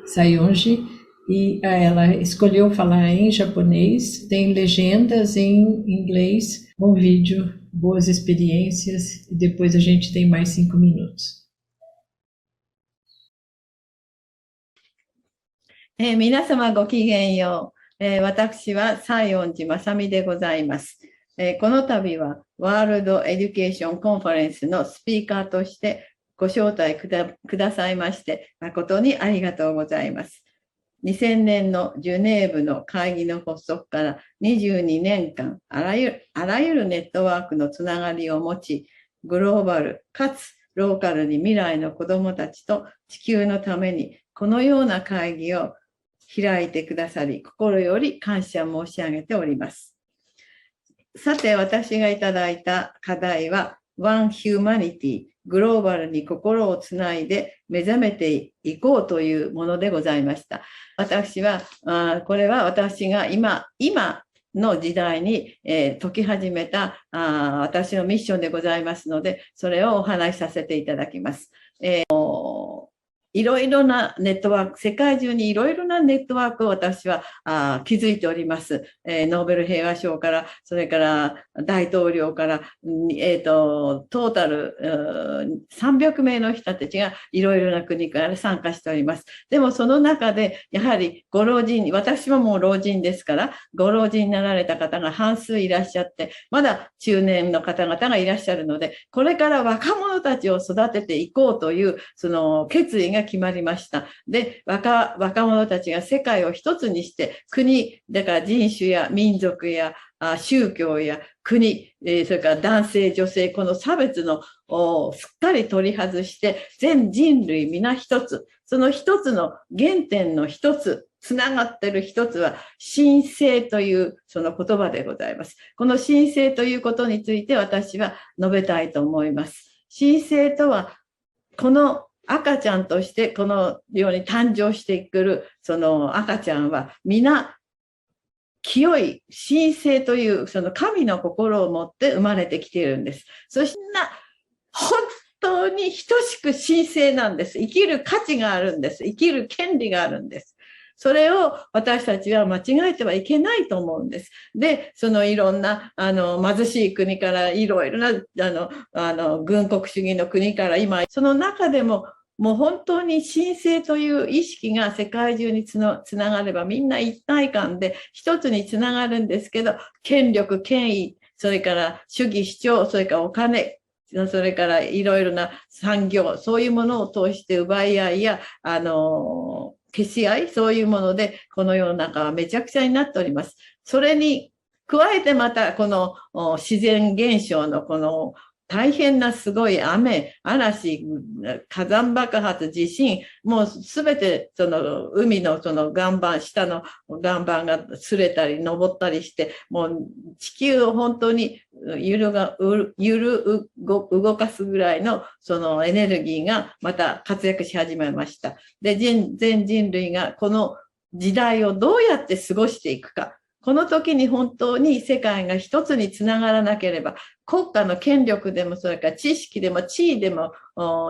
Sayonji, e ela escolheu falar em japonês, tem legendas em inglês, bom vídeo, boas experiências, e depois a gente tem mais 5 minutos. 皆様ごきげんよう。私は西園寺正美でございます。この度はワールドエデュケーションコンファレンスのスピーカーとしてご招待くださいまして誠にありがとうございます。2000年のジュネーブの会議の発足から22年間あらゆるネットワークのつながりを持ち、グローバルかつローカルに未来の子どもたちと地球のためにこのような会議を開いてくださり、心より感謝申し上げております。さて、私がいただいた課題は、One Humanity、グローバルに心をつないで目覚めていこうというものでございました。私は、これは私が今の時代に、解き始めた私のミッションでございますので、それをお話しさせていただきます。いろいろなネットワーク、世界中にいろいろなネットワークを私は築いております。ノーベル平和賞から、それから大統領から、トータル300名の人たちがいろいろな国から参加しております。でもその中で、やはりご老人、私ももう老人ですから、ご老人になられた方が半数いらっしゃって、まだ中年の方々がいらっしゃるので、これから若者たちを育てていこうという、その決意が決まりました。で、若者たちが世界を一つにして、国、だから人種や民族や宗教や国、それから男性、女性、この差別のすっかり取り外して、全人類皆一つ、その一つの原点の一つ、つながっている一つは、神聖というその言葉でございます。この神聖ということについて私は述べたいと思います。神聖とは、この赤ちゃんとしてこのように誕生してくるその赤ちゃんは皆清い神聖というその神の心を持って生まれてきているんです。そして本当に等しく神聖なんです。生きる価値があるんです。生きる権利があるんです。それを私たちは間違えてはいけないと思うんです。で、そのいろんな、貧しい国からいろいろな、軍国主義の国から今、その中でも、もう本当に神聖という意識が世界中につながればみんな一体感で一つにつながるんですけど、権力、権威、それから主義主張、それからお金、それからいろいろな産業、そういうものを通して奪い合いや、消し合い、そういうもので、この世の中はめちゃくちゃになっております。それに加えてまた、この自然現象のこの大変なすごい雨、嵐、火山爆発、地震、もうすべてその海のその岩盤、下の岩盤が擦れたり登ったりして、もう地球を本当に動かすぐらいのそのエネルギーがまた活躍し始めました。で、全人類がこの時代をどうやって過ごしていくか。この時に本当に世界が一つにつながらなければ、国家の権力でも、それから知識でも、地位でも、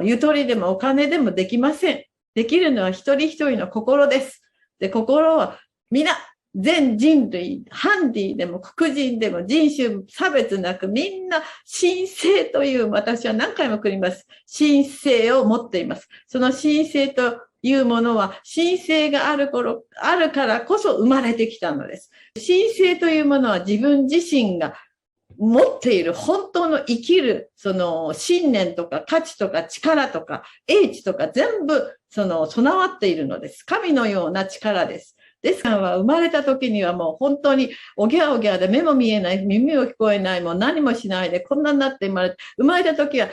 ゆとりでも、お金でもできません。できるのは一人一人の心です。で、心は皆、全人類、ハンディでも黒人でも人種差別なくみんな神聖という、私は何回も繰ります。神聖を持っています。その神聖というものは神聖があるからこそ生まれてきたのです。神聖というものは自分自身が持っている本当の生きるその信念とか価値とか力とか英知とか全部備わっているのです。神のような力です。ですから生まれた時にはもう本当におぎゃおぎゃで目も見えない、耳も聞こえない、もう何もしないでこんなになって生まれた時は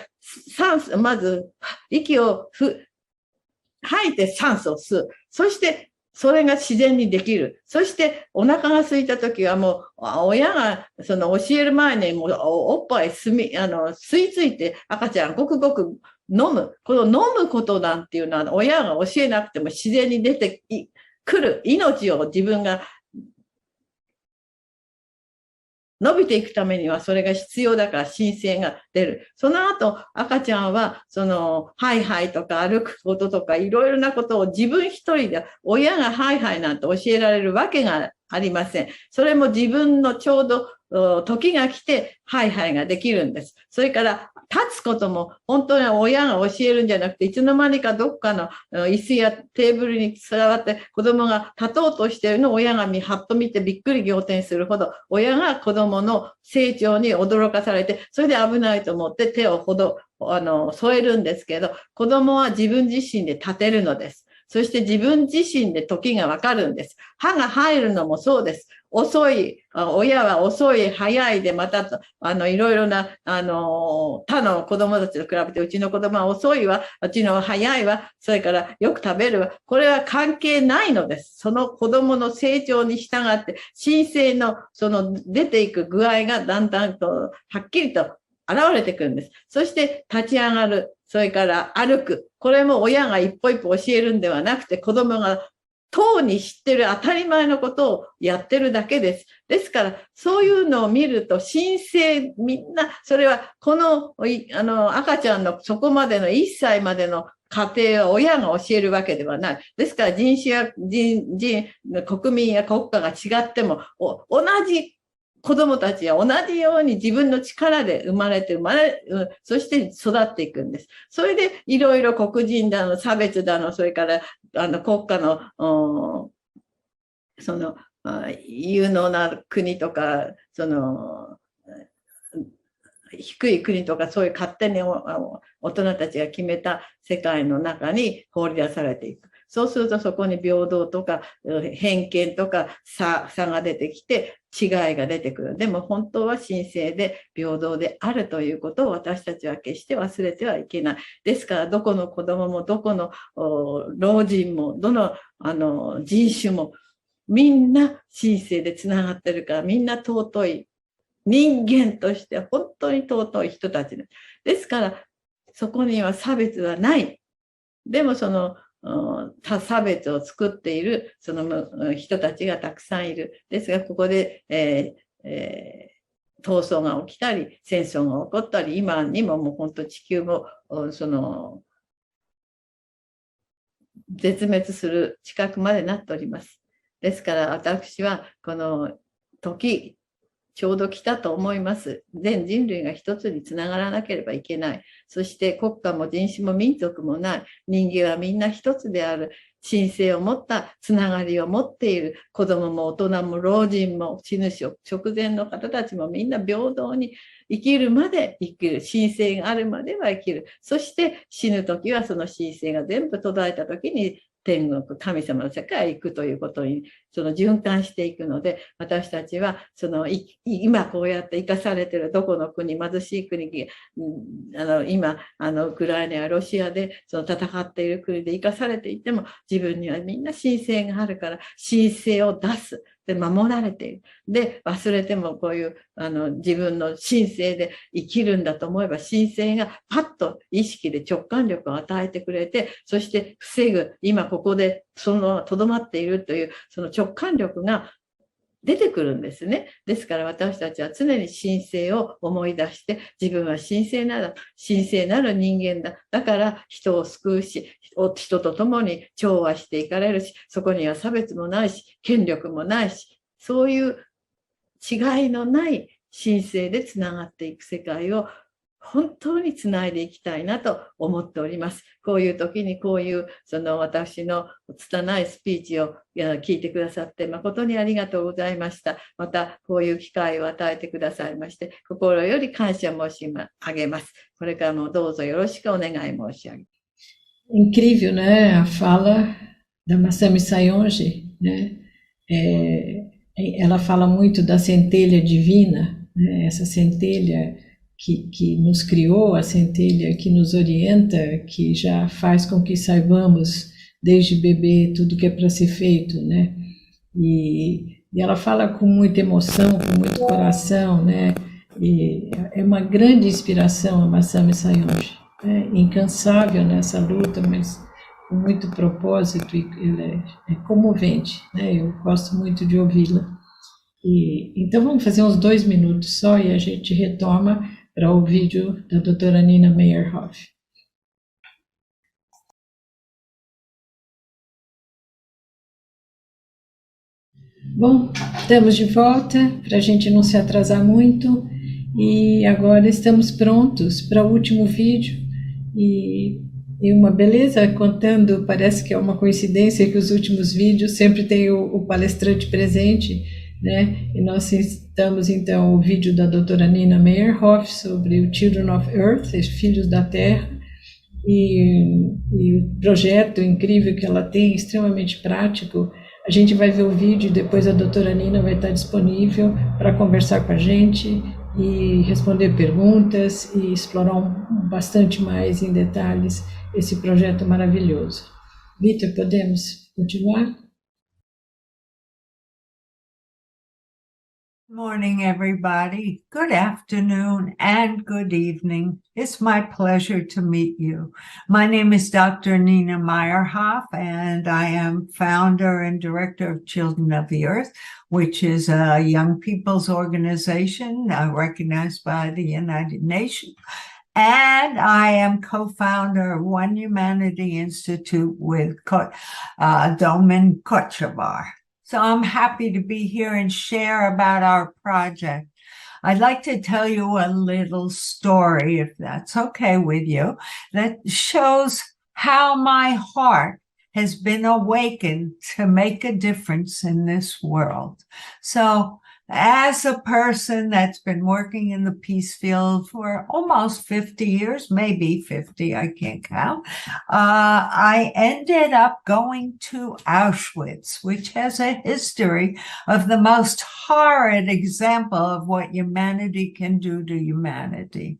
まず息を吐いて酸素を吸う。そしてそれが自然にできる。そしてお腹が空いた時はもう親が教える前にもうおっぱい吸い付いて赤ちゃんごくごく飲む。この飲むことなんていうのは親が教えなくても自然に出てくる命を自分が伸びていくためにはそれが必要だから神聖が出る。その後赤ちゃんはハイハイとか歩くこととかいろいろなことを自分一人で親がハイハイなんて教えられるわけがありません。それも自分のちょうど時が来てハイハイができるんです。それから立つことも本当に親が教えるんじゃなくていつの間にかどっかの椅子やテーブルに座って子供が立とうとしているのを親がはっと見てびっくり仰天するほど親が子供の成長に驚かされてそれで危ないと思って手を添えるんですけど子供は自分自身で立てるのです。そして自分自身で時がわかるんです。歯が入るのもそうです。遅い、親は遅い、早いで、また、いろいろな、他の子供たちと比べて、うちの子供は遅いわ、うちのは早いわ、それからよく食べるわ。これは関係ないのです。その子供の成長に従って、神聖の、出ていく具合がだんだんと、はっきりと現れてくるんです。そして立ち上がる。それから歩く。これも親が一歩一歩教えるんではなくて子供が当に知ってる当たり前のことをやってるだけです。ですから、そういうのを見ると、神聖、みんな、それは、この、赤ちゃんのそこまでの1歳までの家庭は親が教えるわけではない。ですから、人種や国民や国家が違っても、同じ子供たちは同じように自分の力で生まれてそして育っていくんです。それでいろいろ黒人だの、差別だの、それから国家の、その、有能な国とか、その、低い国とかそういう勝手に大人たちが決めた世界の中に放り出されていく。そうするとそこに平等とか偏見とか差が出てきて違いが出てくる。でも本当は神聖で平等であるということを私たちは決して忘れてはいけない。ですからどこの子供もどこの老人もどの人種もみんな神聖でつながってるからみんな尊い。人間として本当に尊い人たちですから、そこには差別はない。でもその差別を作っているその人たちがたくさんいる。ですが、ここで、闘争が起きたり、戦争が起こったり、今にももう本当地球もその絶滅する近くまでなっております。ですから私はこの時、ちょうど来たと思います。全人類が一つにつながらなければいけない。そして国家も人種も民族もない。人間はみんな一つである。神聖を持ったつながりを持っている。子供も大人も老人も死ぬ直前の方たちもみんな平等に生きるまで生きる。神聖があるまでは生きる。そして死ぬ時はその神聖が全部途絶えた時に天国、神様の世界へ行くということに、その循環していくので、私たちは、今こうやって生かされているどこの国、貧しい国、今、ウクライナやロシアで、その戦っている国で生かされていても、自分にはみんな神聖があるから、神聖を出す。で、守られている。で、忘れてもこういう、自分の神聖で生きるんだと思えば、神聖がパッと意識で直感力を与えてくれて、そして防ぐ、今ここで、とどまっているという、その直感力が出てくるんですね。ですから私たちは常に神聖を思い出して、自分は神聖なる人間だ。だから人を救うし、人と共に調和していかれるし、そこには差別もないし、権力もないし、そういう違いのない神聖でつながっていく世界を本当につないでいきたいなと思っております。こういう時にこういう私の拙いスピーチを聞いてくださって誠にありがとうございました。またこういう機会を与えてくださいまして心より感謝申し上げます。これからもどうぞよろしくお願い申し上げます。Incrível, né? A fala da Masami Sayonji, né? Ela fala muito da centelha divina, né? Essa centelha que nos criou, a centelha que nos orienta, que já faz com que saibamos desde bebê tudo que é para ser feito, né? E ela fala com muita emoção, com muito coração, né? E é uma grande inspiração a Masami Sayonji, né? Incansável nessa luta, mas com muito propósito, e ela é comovente, né? Eu gosto muito de ouvi-la. Então vamos fazer uns 2 minutos só e a gente retoma para o vídeo da doutora Nina Meyerhoff. Bom, estamos de volta para a gente não se atrasar muito e agora estamos prontos para o último vídeo e uma beleza contando, parece que é uma coincidência que os últimos vídeos sempre tem o palestrante presente, né? E nós citamos então o vídeo da doutora Nina Meyerhoff sobre o Children of Earth, os Filhos da Terra, e o projeto incrível que ela tem, extremamente prático. A gente vai ver o vídeo e depois a doutora Nina vai estar disponível para conversar com a gente e responder perguntas e explorar bastante mais em detalhes esse projeto maravilhoso. Vitor, podemos continuar? Morning, everybody. Good afternoon and good evening. It's my pleasure to meet you. My name is Dr. Nina Meyerhoff, and I am founder and director of Children of the Earth, which is a young people's organization recognized by the United Nations. And I am co-founder of One Humanity Institute with Domen Kochevar. So I'm happy to be here and share about our project. I'd like to tell you a little story, if that's okay with you, that shows how my heart has been awakened to make a difference in this world. So as a person that's been working in the peace field for almost 50 years, maybe 50, I can't count, I ended up going to Auschwitz, which has a history of the most horrid example of what humanity can do to humanity.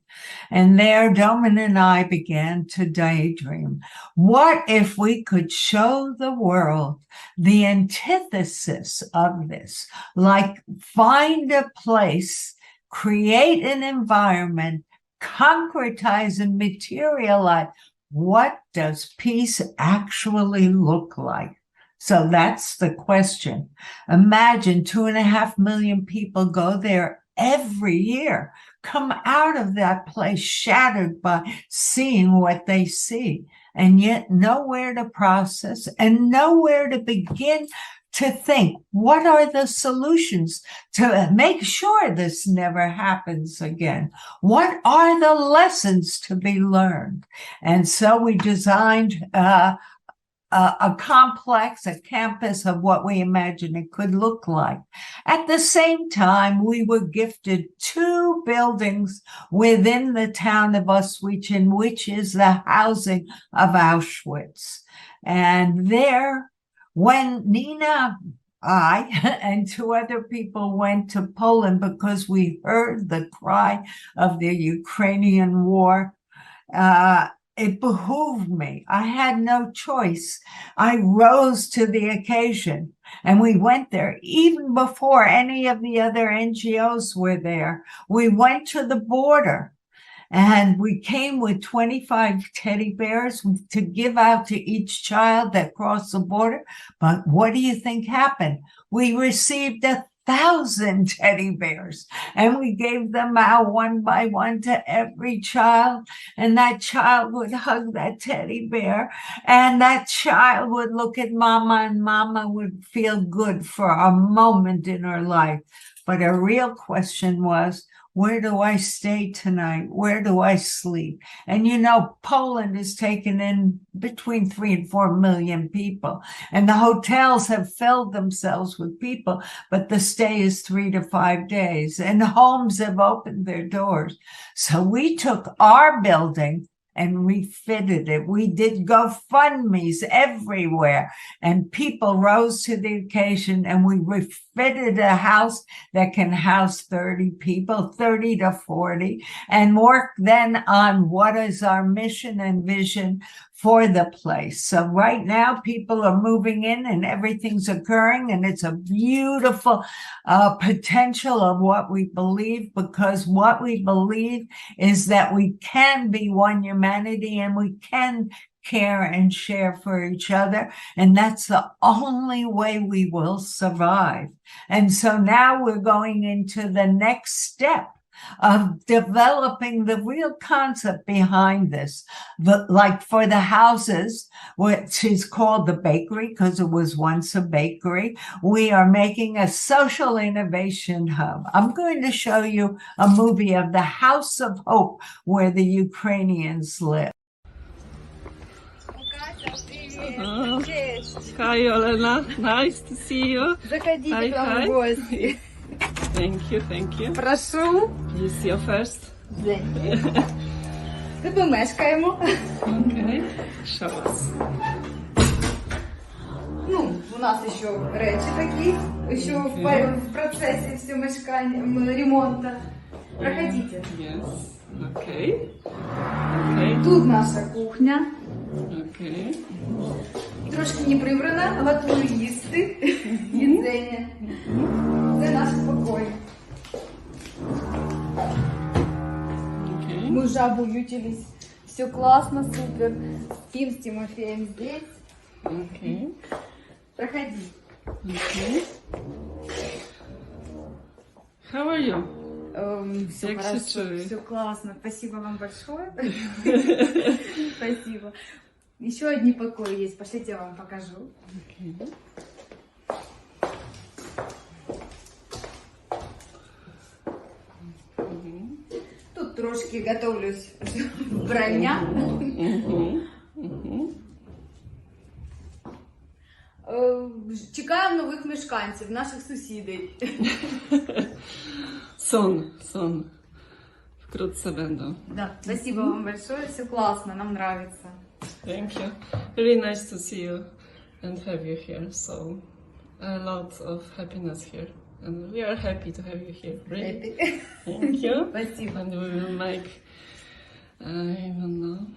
And there, Domen and I began to daydream. What if we could show the world the antithesis of this, like find a place, create an environment, concretize and materialize. What does peace actually look like? So that's the question. Imagine 2.5 million people go there every year, come out of that place shattered by seeing what they see, and yet nowhere to process and nowhere to begin to think, what are the solutions to make sure this never happens again? What are the lessons to be learned? And so we designed a complex, a campus of what we imagined it could look like. At the same time, we were gifted 2 buildings within the town of Auschwitz, which is the housing of Auschwitz. And there, when Nina, I, and 2 other people went to Poland because we heard the cry of the Ukrainian war, it behooved me. I had no choice. I rose to the occasion, and we went there even before any of the other NGOs were there. We went to the border, and we came with 25 teddy bears to give out to each child that crossed the border. But what do you think happened? We received 1,000 teddy bears, and we gave them out one by one to every child, and that child would hug that teddy bear, and that child would look at mama, and mama would feel good for a moment in her life. But a real question was, where do I stay tonight? Where do I sleep? And you know, Poland is taken in between 3 and 4 million people, and the hotels have filled themselves with people, but the stay is 3 to 5 days, and homes have opened their doors. So we took our building and refitted it. We did GoFundMes everywhere, and people rose to the occasion, and we refitted a house that can house 30 people, 30 to 40, and work then on what is our mission and vision for the place. So right now, people are moving in and everything's occurring, and it's a beautiful potential of what we believe, because what we believe is that we can be one humanity and we can care and share for each other, and that's the only way we will survive. And so now we're going into the next step of developing the real concept behind this. Like for the houses, which is called the bakery because it was once a bakery, we are making a social innovation hub. I'm going to show you a movie of the House of Hope where the Ukrainians live. Hi, Olena. Nice to see you. Заходите к нам в гости. Thank you, thank you. Прошу. You see you first. Тут ми мешкаємо. Okay. Show us. Ну, у нас еще речи такие, еще в процессе все мешкания, ремонта. Проходите. Yes. Okay. Okay. Тут наша кухня. Okay. Трошки не прибрана, готую їсти, їдзення. Це наш покой. уже обуютились. Все классно, супер. Спим с Тимофеем здесь. Okay. Проходи. Okay. How are you? Все Как хорошо, се чуешь? все классно. Спасибо вам большое. Спасибо. Еще одни покои есть. Пошлите, я вам покажу. Okay. Тут трошки готовлюсь вбрання. Чекаємо нових мешканців, наших сусідів. Сон. Wkrótce będą. Да, спасибо вам большое, все классно, нам нравится. Thank you. Really nice to see you and have you here. So, a lot of happiness here. And we are happy to have you here. Really. Thank you. Спасибо. And we will make, I don't know.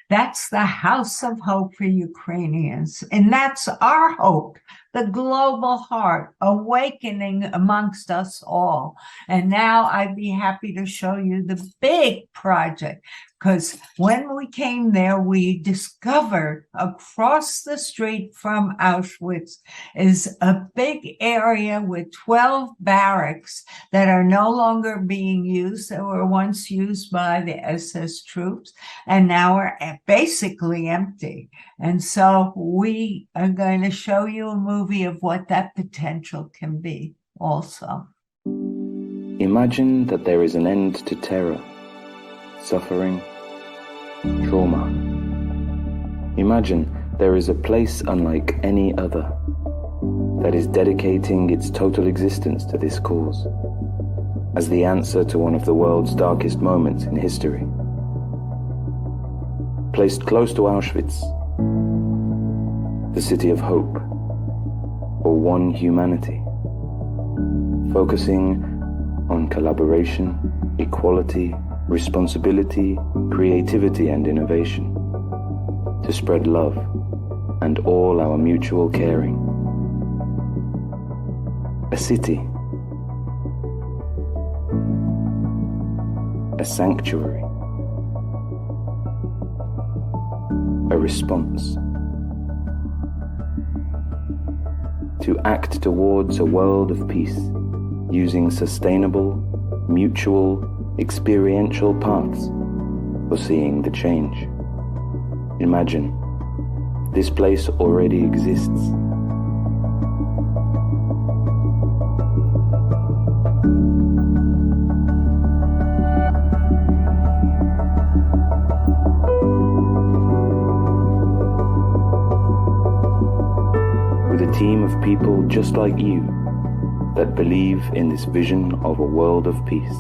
That's the house of hope for Ukrainians. And that's our hope, the global heart awakening amongst us all. And now I'd be happy to show you the big project, because when we came there, we discovered across the street from Auschwitz is a big area with 12 barracks that are no longer being used. They were once used by the SS troops and now are basically empty. And so we are going to show you a movie of what that potential can be also. Imagine that there is an end to terror, suffering, trauma. Imagine there is a place unlike any other that is dedicating its total existence to this cause as the answer to one of the world's darkest moments in history. Placed close to Auschwitz, the city of hope, or one humanity, focusing on collaboration, equality, responsibility, creativity, and innovation, to spread love and all our mutual caring. A city, a sanctuary, a response, to act towards a world of peace using sustainable, mutual, experiential paths for seeing the change. Imagine, this place already exists. With a team of people just like you that believe in this vision of a world of peace.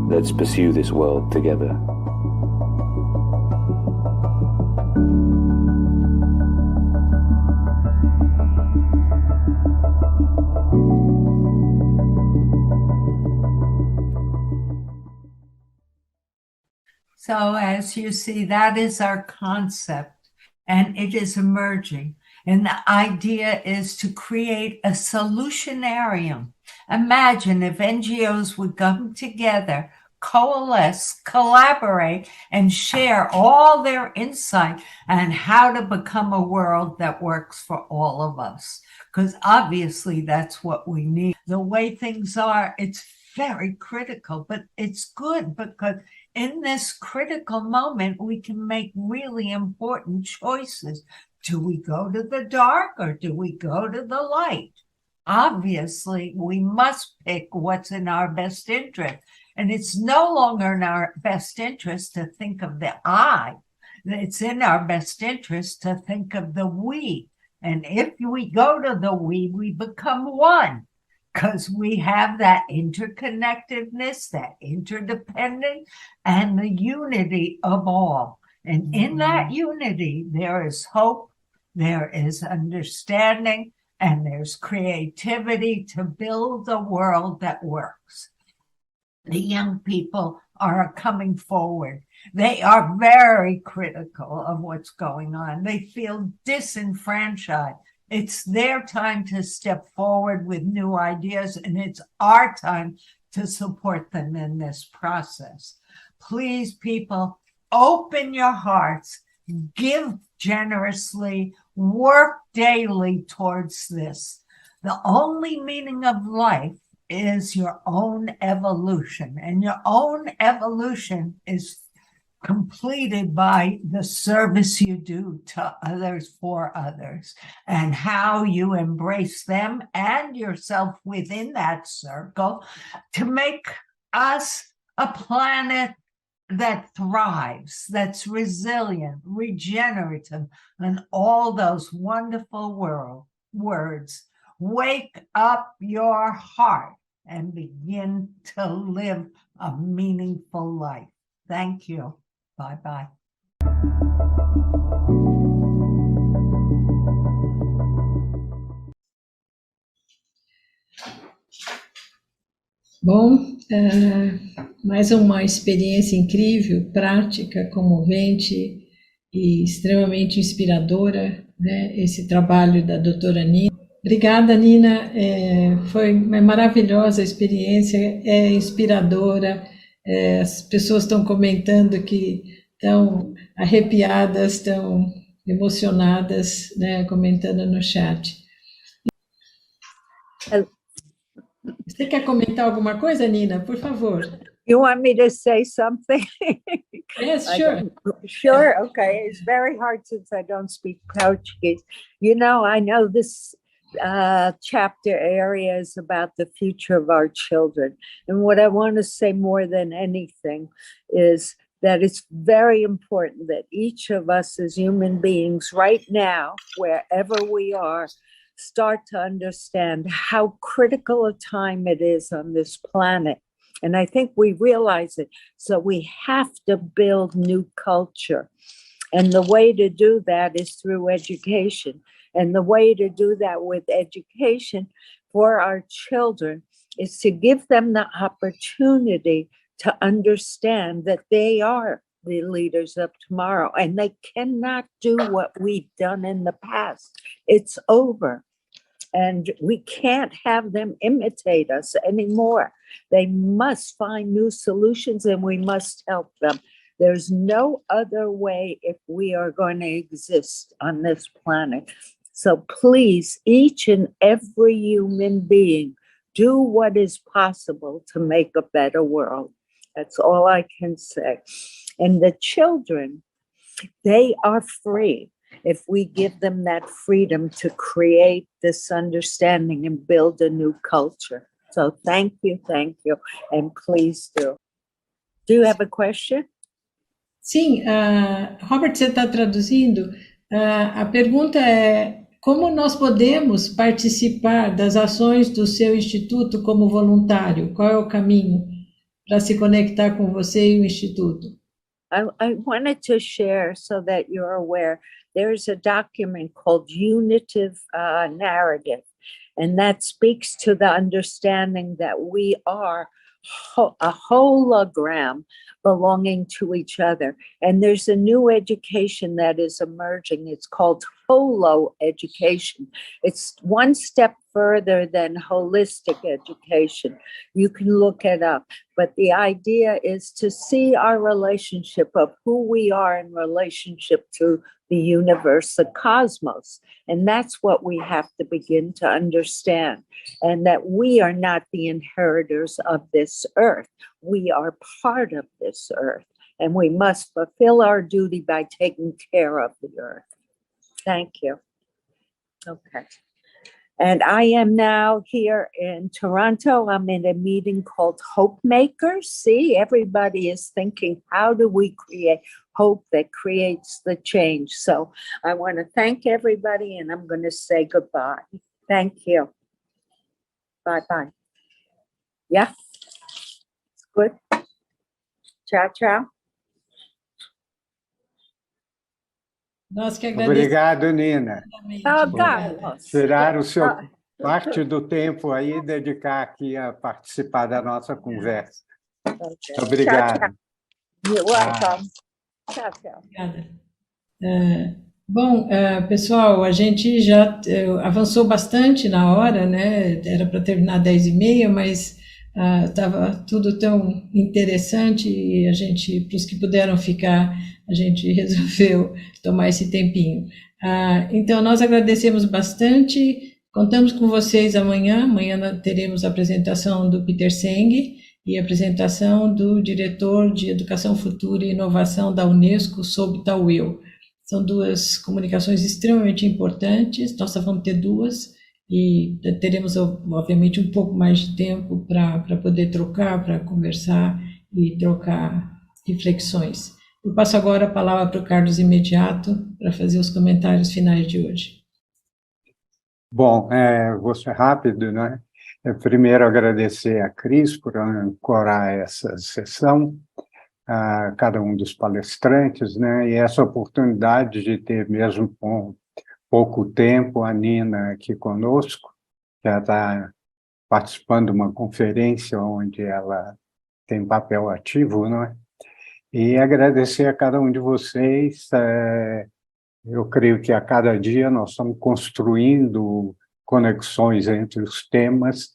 Let's pursue this world together. So as you see, that is our concept, and it is emerging. And the idea is to create a solutionarium. Imagine if NGOs would come together, coalesce, collaborate, and share all their insight on how to become a world that works for all of us. Because obviously that's what we need. The way things are, it's very critical, but it's good because in this critical moment, we can make really important choices. Do we go to the dark or do we go to the light? Obviously, we must pick what's in our best interest. And it's no longer in our best interest to think of the I. It's in our best interest to think of the we. And if we go to the we become one, because we have that interconnectedness, that interdependence, and the unity of all. And in that unity, there is hope, there is understanding, and there's creativity to build a world that works. The young people are coming forward. They are very critical of what's going on. They feel disenfranchised. It's their time to step forward with new ideas, and it's our time to support them in this process. Please, people, open your hearts, give generously, work daily towards this. The only meaning of life is your own evolution, and your own evolution is completed by the service you do to others for others, and how you embrace them and yourself within that circle to make us a planet that thrives, that's resilient, regenerative, and all those wonderful words. Wake up your heart and begin to live a meaningful life. Thank you. Bye-bye. Bom, mais uma experiência incrível, prática, comovente e extremamente inspiradora, né? Esse trabalho da doutora Nina. Obrigada, Nina. Foi uma maravilhosa experiência, é inspiradora. As pessoas estão comentando que estão arrepiadas, estão emocionadas, né? Comentando no chat. Você quer comentar alguma coisa, Nina? Por favor. You want me to say something? Yes, sure. Sure, okay. It's very hard since I don't speak Portuguese. You know, I know this chapter area is about the future of our children. And what I want to say more than anything is that it's very important that each of us as human beings right now, wherever we are, start to understand how critical a time it is on this planet. And I think we realize it. So we have to build new culture. And the way to do that is through education. And the way to do that with education for our children is to give them the opportunity to understand that they are the leaders of tomorrow, and they cannot do what we've done in the past. It's over. And we can't have them imitate us anymore. They must find new solutions, and we must help them. There's no other way if we are going to exist on this planet. So please, each and every human being, do what is possible to make a better world. That's all I can say. And the children, they are free if we give them that freedom to create this understanding and build a new culture. So thank you, and please do. Do you have a question? Sim, Robert, você está traduzindo. A pergunta é: como nós podemos participar das ações do seu instituto como voluntário? Qual é o caminho para se conectar com você e o instituto? I wanted to share so that you're aware. There's a document called Unitive Narrative, and that speaks to the understanding that we are a hologram belonging to each other. And there's a new education that is emerging. It's called holo education. It's one step further than holistic education. You can look it up. But the idea is to see our relationship of who we are in relationship to the universe, the cosmos. And that's what we have to begin to understand. And that we are not the inheritors of this earth. We are part of this earth. And we must fulfill our duty by taking care of the earth. Thank you. Okay. And I am now here in Toronto. I'm in a meeting called Hope Makers. See, everybody is thinking, how do we create hope that creates the change? So I want to thank everybody, and I'm going to say goodbye. Thank you. Bye-bye. Yeah? Good? Tchau, tchau. Nós que agradecemos. Obrigado, Nina. Carlos. Tirar o seu parte do tempo aí e dedicar aqui a participar da nossa conversa. Okay. Obrigado. Tchau, tchau. You're welcome. Tchau, tchau. Obrigada. Bom, pessoal, a gente já avançou bastante na hora, né? Era para terminar 10h30, mas Estava tudo tão interessante e a gente, para os que puderam ficar, a gente resolveu tomar esse tempinho. Então, nós agradecemos bastante, contamos com vocês amanhã. Amanhã teremos a apresentação do Peter Senge e a apresentação do diretor de Educação Futura e Inovação da Unesco, sob Tauil. São duas comunicações extremamente importantes, nós só vamos ter duas, e teremos, obviamente, um pouco mais de tempo para poder trocar, para conversar e trocar reflexões. Eu passo agora a palavra para o Carlos imediato para fazer os comentários finais de hoje. Bom, vou ser rápido, né? Primeiro, agradecer a Cris por ancorar essa sessão, a cada um dos palestrantes, né? E essa oportunidade de ter, mesmo com pouco tempo, a Nina aqui conosco, que ela está participando de uma conferência onde ela tem papel ativo, não é? E agradecer a cada um de vocês. Eu creio que a cada dia nós estamos construindo conexões entre os temas,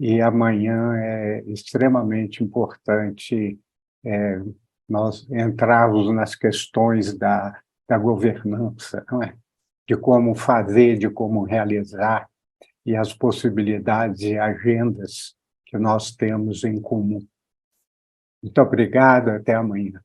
e amanhã é extremamente importante nós entrarmos nas questões da governança, não é? De como fazer, de como realizar, e as possibilidades e agendas que nós temos em comum. Muito obrigado, até amanhã.